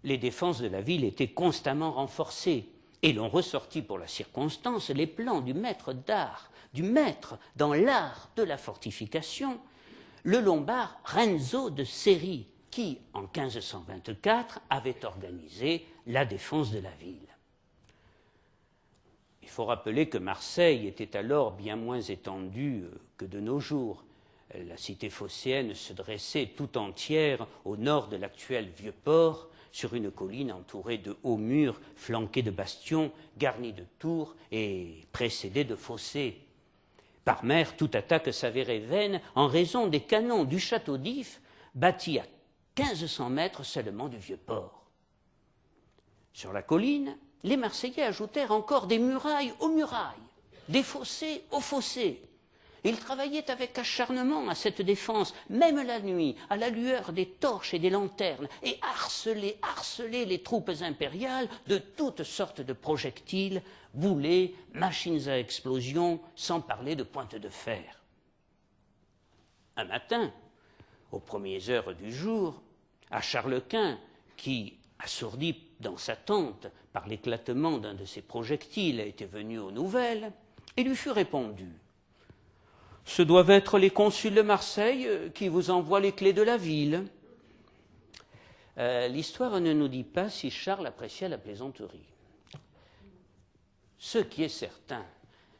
Les défenses de la ville étaient constamment renforcées et l'on ressortit pour la circonstance les plans du maître d'art, du maître dans l'art de la fortification, le Lombard Renzo de Seri, qui, en 1524, avait organisé la défense de la ville. Il faut rappeler que Marseille était alors bien moins étendue que de nos jours. La cité phocéenne se dressait tout entière au nord de l'actuel Vieux-Port, sur une colline entourée de hauts murs, flanqués de bastions, garnis de tours et précédés de fossés. Par mer, toute attaque s'avérait vaine en raison des canons du château d'If, bâti à 1500 mètres seulement du Vieux-Port. Sur la colline, les Marseillais ajoutèrent encore des murailles aux murailles, des fossés aux fossés. Il travaillait avec acharnement à cette défense, même la nuit, à la lueur des torches et des lanternes, et harcelait les troupes impériales de toutes sortes de projectiles, boulets, machines à explosion, sans parler de pointes de fer. Un matin, aux premières heures du jour, à Charles-Quint, qui, assourdi dans sa tente par l'éclatement d'un de ces projectiles, était venu aux nouvelles, il lui fut répondu: « Ce doivent être les consuls de Marseille qui vous envoient les clés de la ville. » L'histoire ne nous dit pas si Charles apprécia la plaisanterie. Ce qui est certain,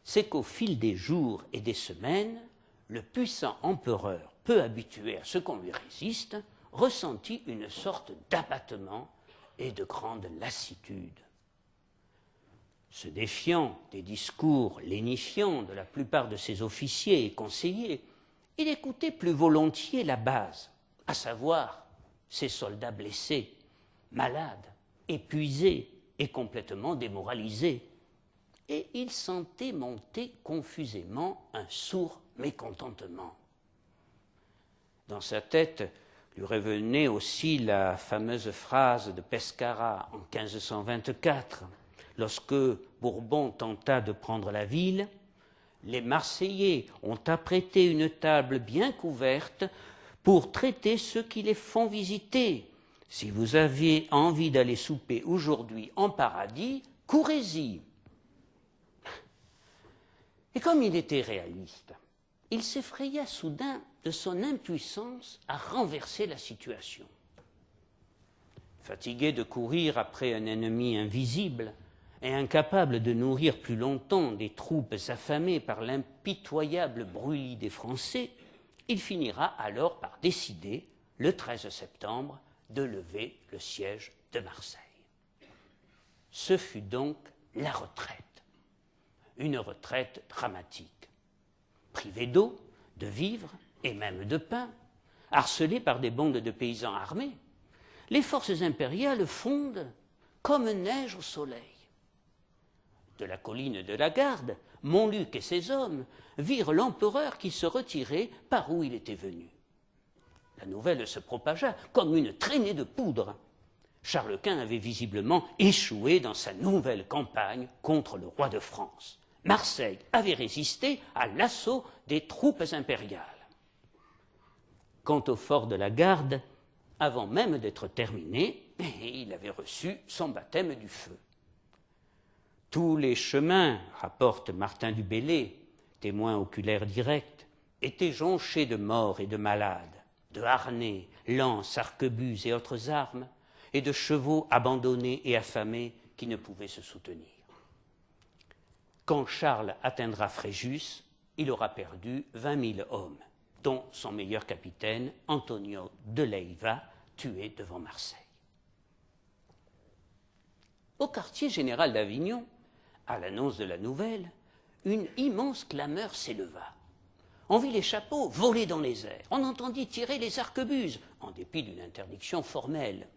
c'est qu'au fil des jours et des semaines, le puissant empereur, peu habitué à ce qu'on lui résiste, ressentit une sorte d'abattement et de grande lassitude. Se défiant des discours lénifiants de la plupart de ses officiers et conseillers, il écoutait plus volontiers la base, à savoir ses soldats blessés, malades, épuisés et complètement démoralisés, et il sentait monter confusément un sourd mécontentement. Dans sa tête lui revenait aussi la fameuse phrase de Pescara en 1524, lorsque Bourbon tenta de prendre la ville: « Les Marseillais ont apprêté une table bien couverte pour traiter ceux qui les font visiter. Si vous avez envie d'aller souper aujourd'hui en paradis, courez-y. » Et comme il était réaliste, il s'effraya soudain de son impuissance à renverser la situation. Fatigué de courir après un ennemi invisible et incapable de nourrir plus longtemps des troupes affamées par l'impitoyable brûlis des Français, il finira alors par décider, le 13 septembre, de lever le siège de Marseille. Ce fut donc la retraite, une retraite dramatique. Privé d'eau, de vivres et même de pain, harcelé par des bandes de paysans armés, les forces impériales fondent comme neige au soleil. De la colline de la Garde, Montluc et ses hommes virent l'empereur qui se retirait par où il était venu. La nouvelle se propagea comme une traînée de poudre. Charles Quint avait visiblement échoué dans sa nouvelle campagne contre le roi de France. Marseille avait résisté à l'assaut des troupes impériales. Quant au fort de la Garde, avant même d'être terminé, il avait reçu son baptême du feu. Tous les chemins, rapporte Martin du Bellay, témoin oculaire direct, étaient jonchés de morts et de malades, de harnais, lances, arquebuses et autres armes, et de chevaux abandonnés et affamés qui ne pouvaient se soutenir. Quand Charles atteindra Fréjus, il aura perdu 20 000 hommes, dont son meilleur capitaine, Antonio de Leiva, tué devant Marseille. Au quartier général d'Avignon, à l'annonce de la nouvelle, une immense clameur s'éleva. On vit les chapeaux voler dans les airs, on entendit tirer les arquebuses, en dépit d'une interdiction formelle.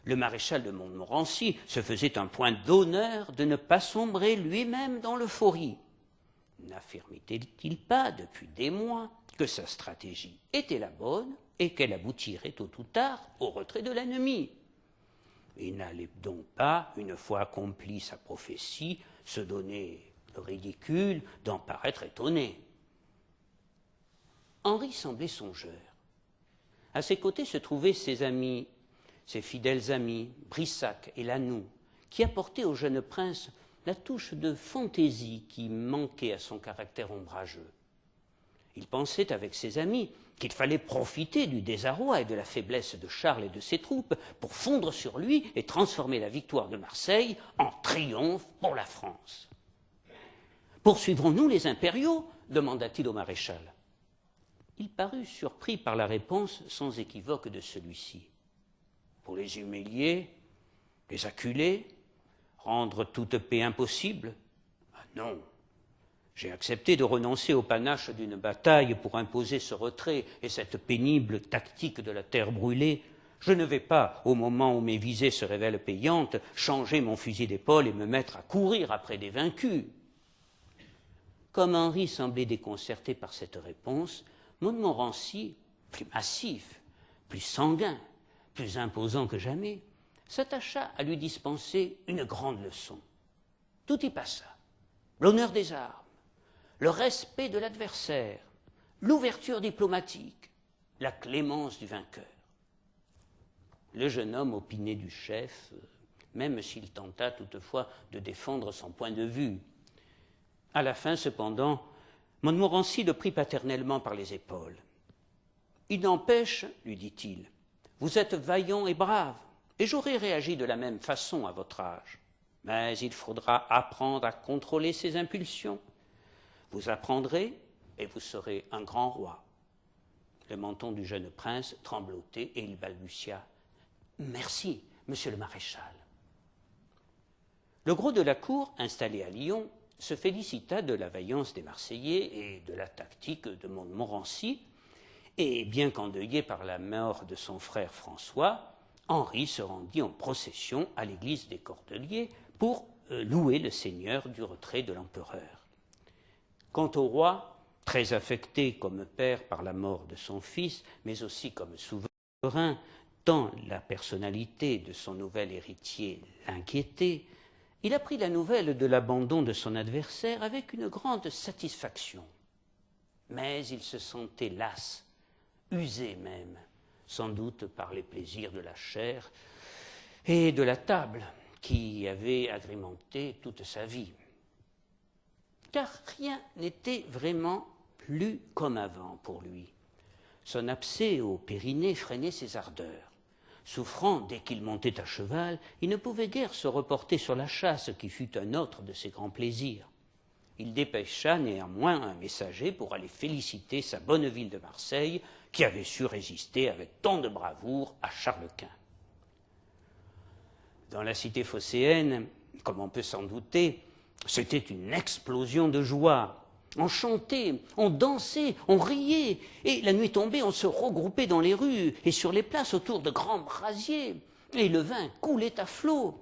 Le maréchal de Montmorency se faisait un point d'honneur de ne pas sombrer lui-même dans l'euphorie. N'affirmait-il pas depuis des mois que sa stratégie était la bonne et qu'elle aboutirait tôt ou tard au retrait de l'ennemi? Il n'allait donc pas, une fois accomplie sa prophétie, se donner le ridicule d'en paraître étonné. Henri semblait songeur. À ses côtés se trouvaient ses amis, ses fidèles amis, Brissac et Lanoux, qui apportaient au jeune prince la touche de fantaisie qui manquait à son caractère ombrageux. Il pensait avec ses amis qu'il fallait profiter du désarroi et de la faiblesse de Charles et de ses troupes pour fondre sur lui et transformer la victoire de Marseille en triomphe pour la France. « Poursuivrons-nous les impériaux » demanda-t-il au maréchal. Il parut surpris par la réponse sans équivoque de celui-ci. « Pour les humilier, les acculer, rendre toute paix impossible ? Ah non ! J'ai accepté de renoncer au panache d'une bataille pour imposer ce retrait et cette pénible tactique de la terre brûlée. Je ne vais pas, au moment où mes visées se révèlent payantes, changer mon fusil d'épaule et me mettre à courir après des vaincus. » Comme Henri semblait déconcerté par cette réponse, Montmorency, plus massif, plus sanguin, plus imposant que jamais, s'attacha à lui dispenser une grande leçon. Tout y passa. L'honneur des armes, le respect de l'adversaire, l'ouverture diplomatique, la clémence du vainqueur. Le jeune homme opinait du chef, même s'il tenta toutefois de défendre son point de vue. À la fin, cependant, Montmorency le prit paternellement par les épaules. « Il n'empêche, lui dit-il, vous êtes vaillant et brave, et j'aurais réagi de la même façon à votre âge. Mais il faudra apprendre à contrôler ses impulsions. Vous apprendrez, et vous serez un grand roi. » Le menton du jeune prince tremblotait et il balbutia. « Merci, monsieur le maréchal. » Le gros de la cour, installé à Lyon, se félicita de la vaillance des Marseillais et de la tactique de Montmorency, et bien qu'endeuillé par la mort de son frère François, Henri se rendit en procession à l'église des Cordeliers pour louer le Seigneur du retrait de l'empereur. Quant au roi, très affecté comme père par la mort de son fils, mais aussi comme souverain, tant la personnalité de son nouvel héritier l'inquiétait, il apprit la nouvelle de l'abandon de son adversaire avec une grande satisfaction. Mais il se sentait las, usé même, sans doute par les plaisirs de la chair et de la table qui avait agrémenté toute sa vie. Car rien n'était vraiment plus comme avant pour lui. Son abcès au périnée freinait ses ardeurs. Souffrant dès qu'il montait à cheval, il ne pouvait guère se reporter sur la chasse qui fut un autre de ses grands plaisirs. Il dépêcha néanmoins un messager pour aller féliciter sa bonne ville de Marseille qui avait su résister avec tant de bravoure à Charles Quint. Dans la cité phocéenne, comme on peut s'en douter, c'était une explosion de joie. On chantait, on dansait, on riait, et la nuit tombée, on se regroupait dans les rues et sur les places autour de grands brasiers, et le vin coulait à flots.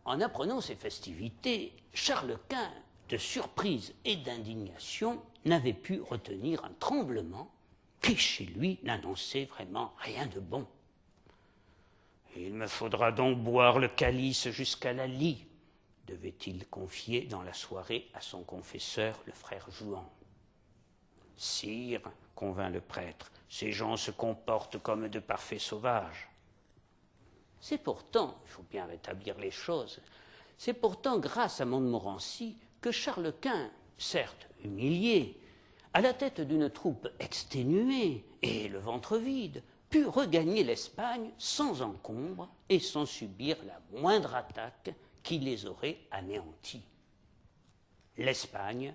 En apprenant ces festivités, Charles Quint, de surprise et d'indignation, n'avait pu retenir un tremblement qui, chez lui, n'annonçait vraiment rien de bon. « Il me faudra donc boire le calice jusqu'à la lie », devait-il confier dans la soirée à son confesseur, le frère Jouan. « Sire, convint le prêtre, ces gens se comportent comme de parfaits sauvages. » C'est pourtant, il faut bien rétablir les choses, c'est pourtant grâce à Montmorency que Charles Quint, certes humilié, à la tête d'une troupe exténuée et le ventre vide, put regagner l'Espagne sans encombre et sans subir la moindre attaque qui les aurait anéantis. L'Espagne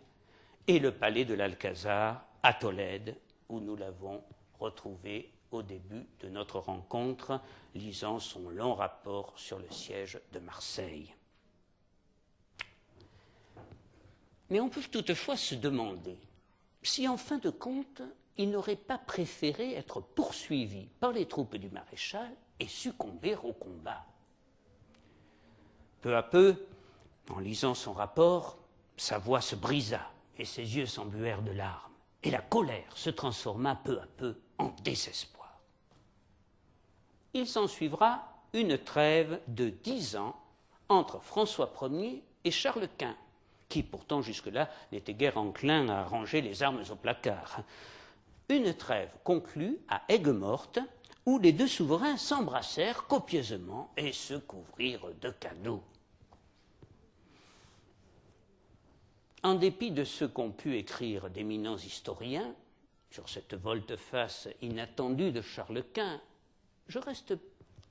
et le palais de l'Alcazar à Tolède, où nous l'avons retrouvé au début de notre rencontre, lisant son long rapport sur le siège de Marseille. Mais on peut toutefois se demander si, en fin de compte, il n'aurait pas préféré être poursuivi par les troupes du maréchal et succomber au combat. Peu à peu, en lisant son rapport, sa voix se brisa et ses yeux s'embuèrent de larmes, et la colère se transforma peu à peu en désespoir. Il s'ensuivra une trêve de 10 ans entre François Ier et Charles Quint, qui pourtant jusque-là n'était guère enclin à ranger les armes au placard. Une trêve conclue à Aigues-Mortes, où les deux souverains s'embrassèrent copieusement et se couvrirent de cadeaux. En dépit de ce qu'ont pu écrire d'éminents historiens sur cette volte-face inattendue de Charles Quint, je reste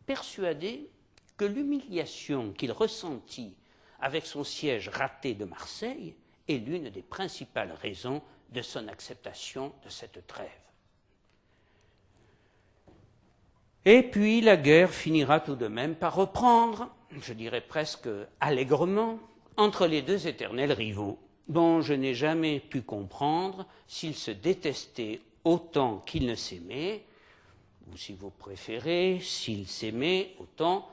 persuadé que l'humiliation qu'il ressentit avec son siège raté de Marseille est l'une des principales raisons de son acceptation de cette trêve. Et puis la guerre finira tout de même par reprendre, je dirais presque allègrement, entre les deux éternels rivaux, dont je n'ai jamais pu comprendre s'ils se détestaient autant qu'ils ne s'aimaient, ou si vous préférez, s'ils s'aimaient autant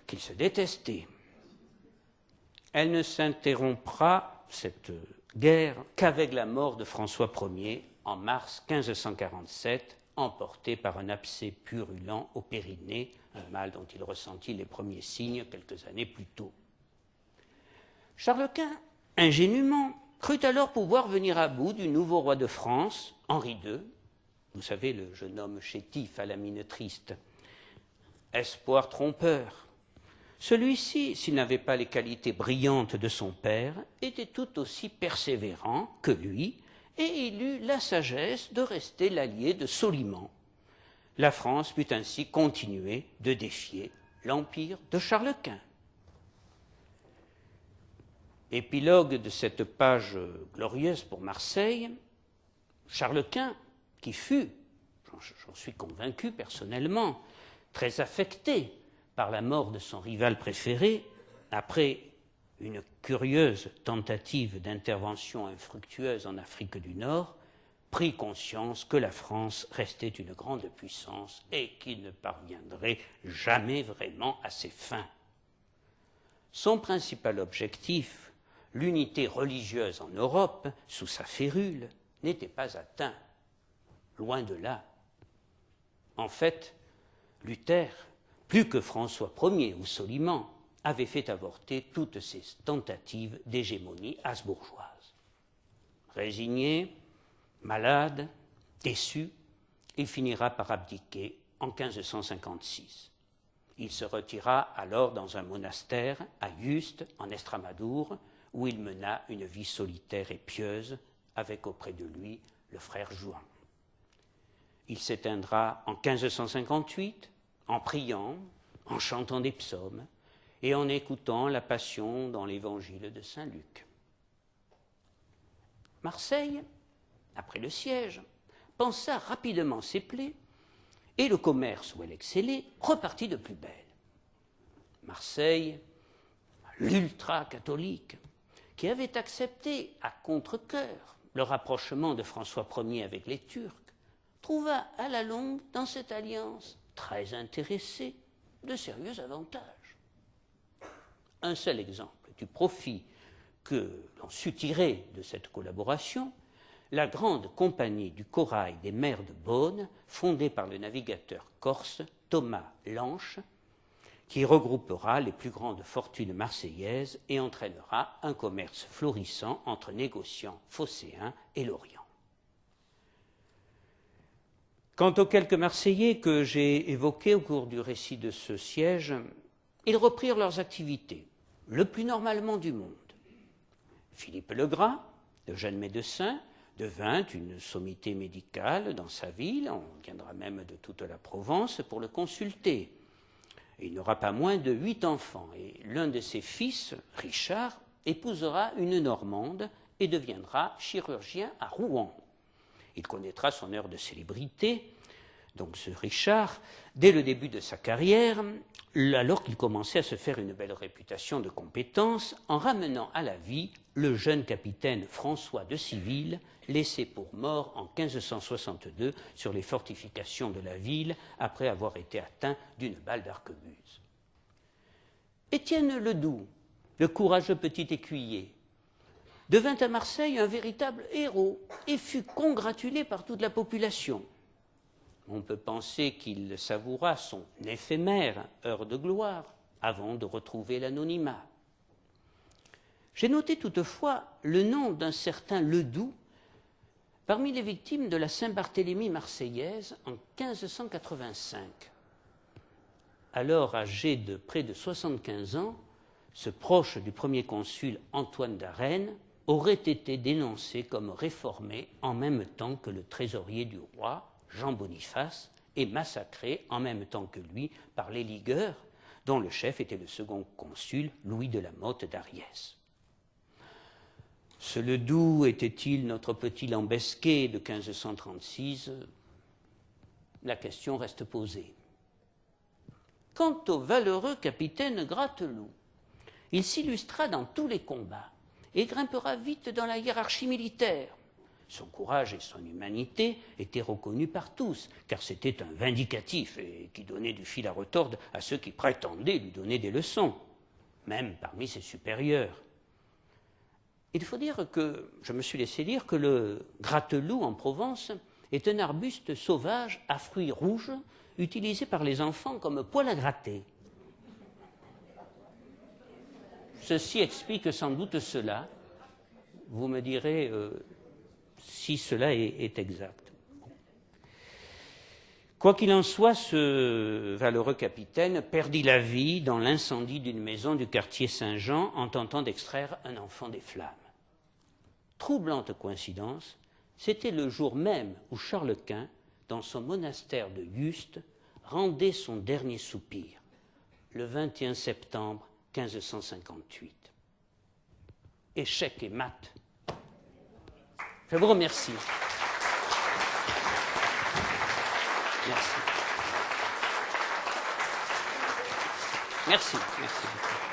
qu'ils se détestaient. Elle ne s'interrompra, cette guerre qu'avec la mort de François Ier en mars 1547, emporté par un abcès purulent au périnée, un mal dont il ressentit les premiers signes quelques années plus tôt. Charles Quint, ingénument, crut alors pouvoir venir à bout du nouveau roi de France, Henri II, vous savez, le jeune homme chétif à la mine triste. Espoir trompeur. Celui-ci, s'il n'avait pas les qualités brillantes de son père, était tout aussi persévérant que lui, et il eut la sagesse de rester l'allié de Soliman. La France put ainsi continuer de défier l'empire de Charles Quint. Épilogue de cette page glorieuse pour Marseille, Charles Quint, qui fut, j'en suis convaincu personnellement, très affecté par la mort de son rival préféré, après une curieuse tentative d'intervention infructueuse en Afrique du Nord, prit conscience que la France restait une grande puissance et qu'il ne parviendrait jamais vraiment à ses fins. Son principal objectif, l'unité religieuse en Europe, sous sa férule, n'était pas atteint. Loin de là. En fait, Luther, plus que François Ier ou Soliman, avait fait avorter toutes ces tentatives d'hégémonie habsbourgeoise. Résigné, malade, déçu, il finira par abdiquer en 1556. Il se retira alors dans un monastère à Yuste, en Estramadour, où il mena une vie solitaire et pieuse, avec auprès de lui le frère Juan. Il s'éteindra en 1558 en priant, en chantant des psaumes et en écoutant la Passion dans l'Évangile de saint Luc. Marseille, après le siège, pansa rapidement ses plaies et le commerce où elle excellait repartit de plus belle. Marseille, l'ultra-catholique, qui avait accepté à contre-cœur le rapprochement de François Ier avec les Turcs, trouva à la longue dans cette alliance très intéressée de sérieux avantages. Un seul exemple du profit que l'on sut tirer de cette collaboration, la grande compagnie du corail des mers de Beaune, fondée par le navigateur corse Thomas Lanche, qui regroupera les plus grandes fortunes marseillaises et entraînera un commerce florissant entre négociants phocéens et l'Orient. Quant aux quelques Marseillais que j'ai évoqués au cours du récit de ce siège, ils reprirent leurs activités, le plus normalement du monde. Philippe Legras, le jeune médecin, devint une sommité médicale dans sa ville, on viendra même de toute la Provence pour le consulter. Il n'aura pas moins de 8 enfants, et l'un de ses fils, Richard, épousera une Normande et deviendra chirurgien à Rouen. Il connaîtra son heure de célébrité, donc ce Richard, dès le début de sa carrière, alors qu'il commençait à se faire une belle réputation de compétence, en ramenant à la vie le jeune capitaine François de Civille, laissé pour mort en 1562 sur les fortifications de la ville, après avoir été atteint d'une balle d'arquebuse. Étienne Ledoux, le courageux petit écuyer, devint à Marseille un véritable héros et fut congratulé par toute la population. On peut penser qu'il savoura son éphémère heure de gloire avant de retrouver l'anonymat. J'ai noté toutefois le nom d'un certain Ledoux parmi les victimes de la Saint-Barthélemy marseillaise en 1585. Alors âgé de près de 75 ans, ce proche du premier consul Antoine d'Arène aurait été dénoncé comme réformé en même temps que le trésorier du roi, Jean Boniface, et massacré en même temps que lui par les ligueurs, dont le chef était le second consul, Louis de la Motte d'Ariès. Ce Ledoux était-il notre petit Lambesquet de 1536 ? La question reste posée. Quant au valeureux capitaine Gratteloup, il s'illustra dans tous les combats et grimpera vite dans la hiérarchie militaire. Son courage et son humanité étaient reconnus par tous, car c'était un vindicatif et qui donnait du fil à retordre à ceux qui prétendaient lui donner des leçons, même parmi ses supérieurs. Il faut dire que, je me suis laissé dire que le gratteloup en Provence est un arbuste sauvage à fruits rouges utilisé par les enfants comme poêle à gratter. Ceci explique sans doute cela. Vous me direz si cela est exact. Quoi qu'il en soit, ce valeureux capitaine perdit la vie dans l'incendie d'une maison du quartier Saint-Jean en tentant d'extraire un enfant des flammes. Troublante coïncidence, c'était le jour même où Charles Quint, dans son monastère de Yuste, rendait son dernier soupir, le 21 septembre 1558. Échec et mat. Je vous remercie. Merci. Merci.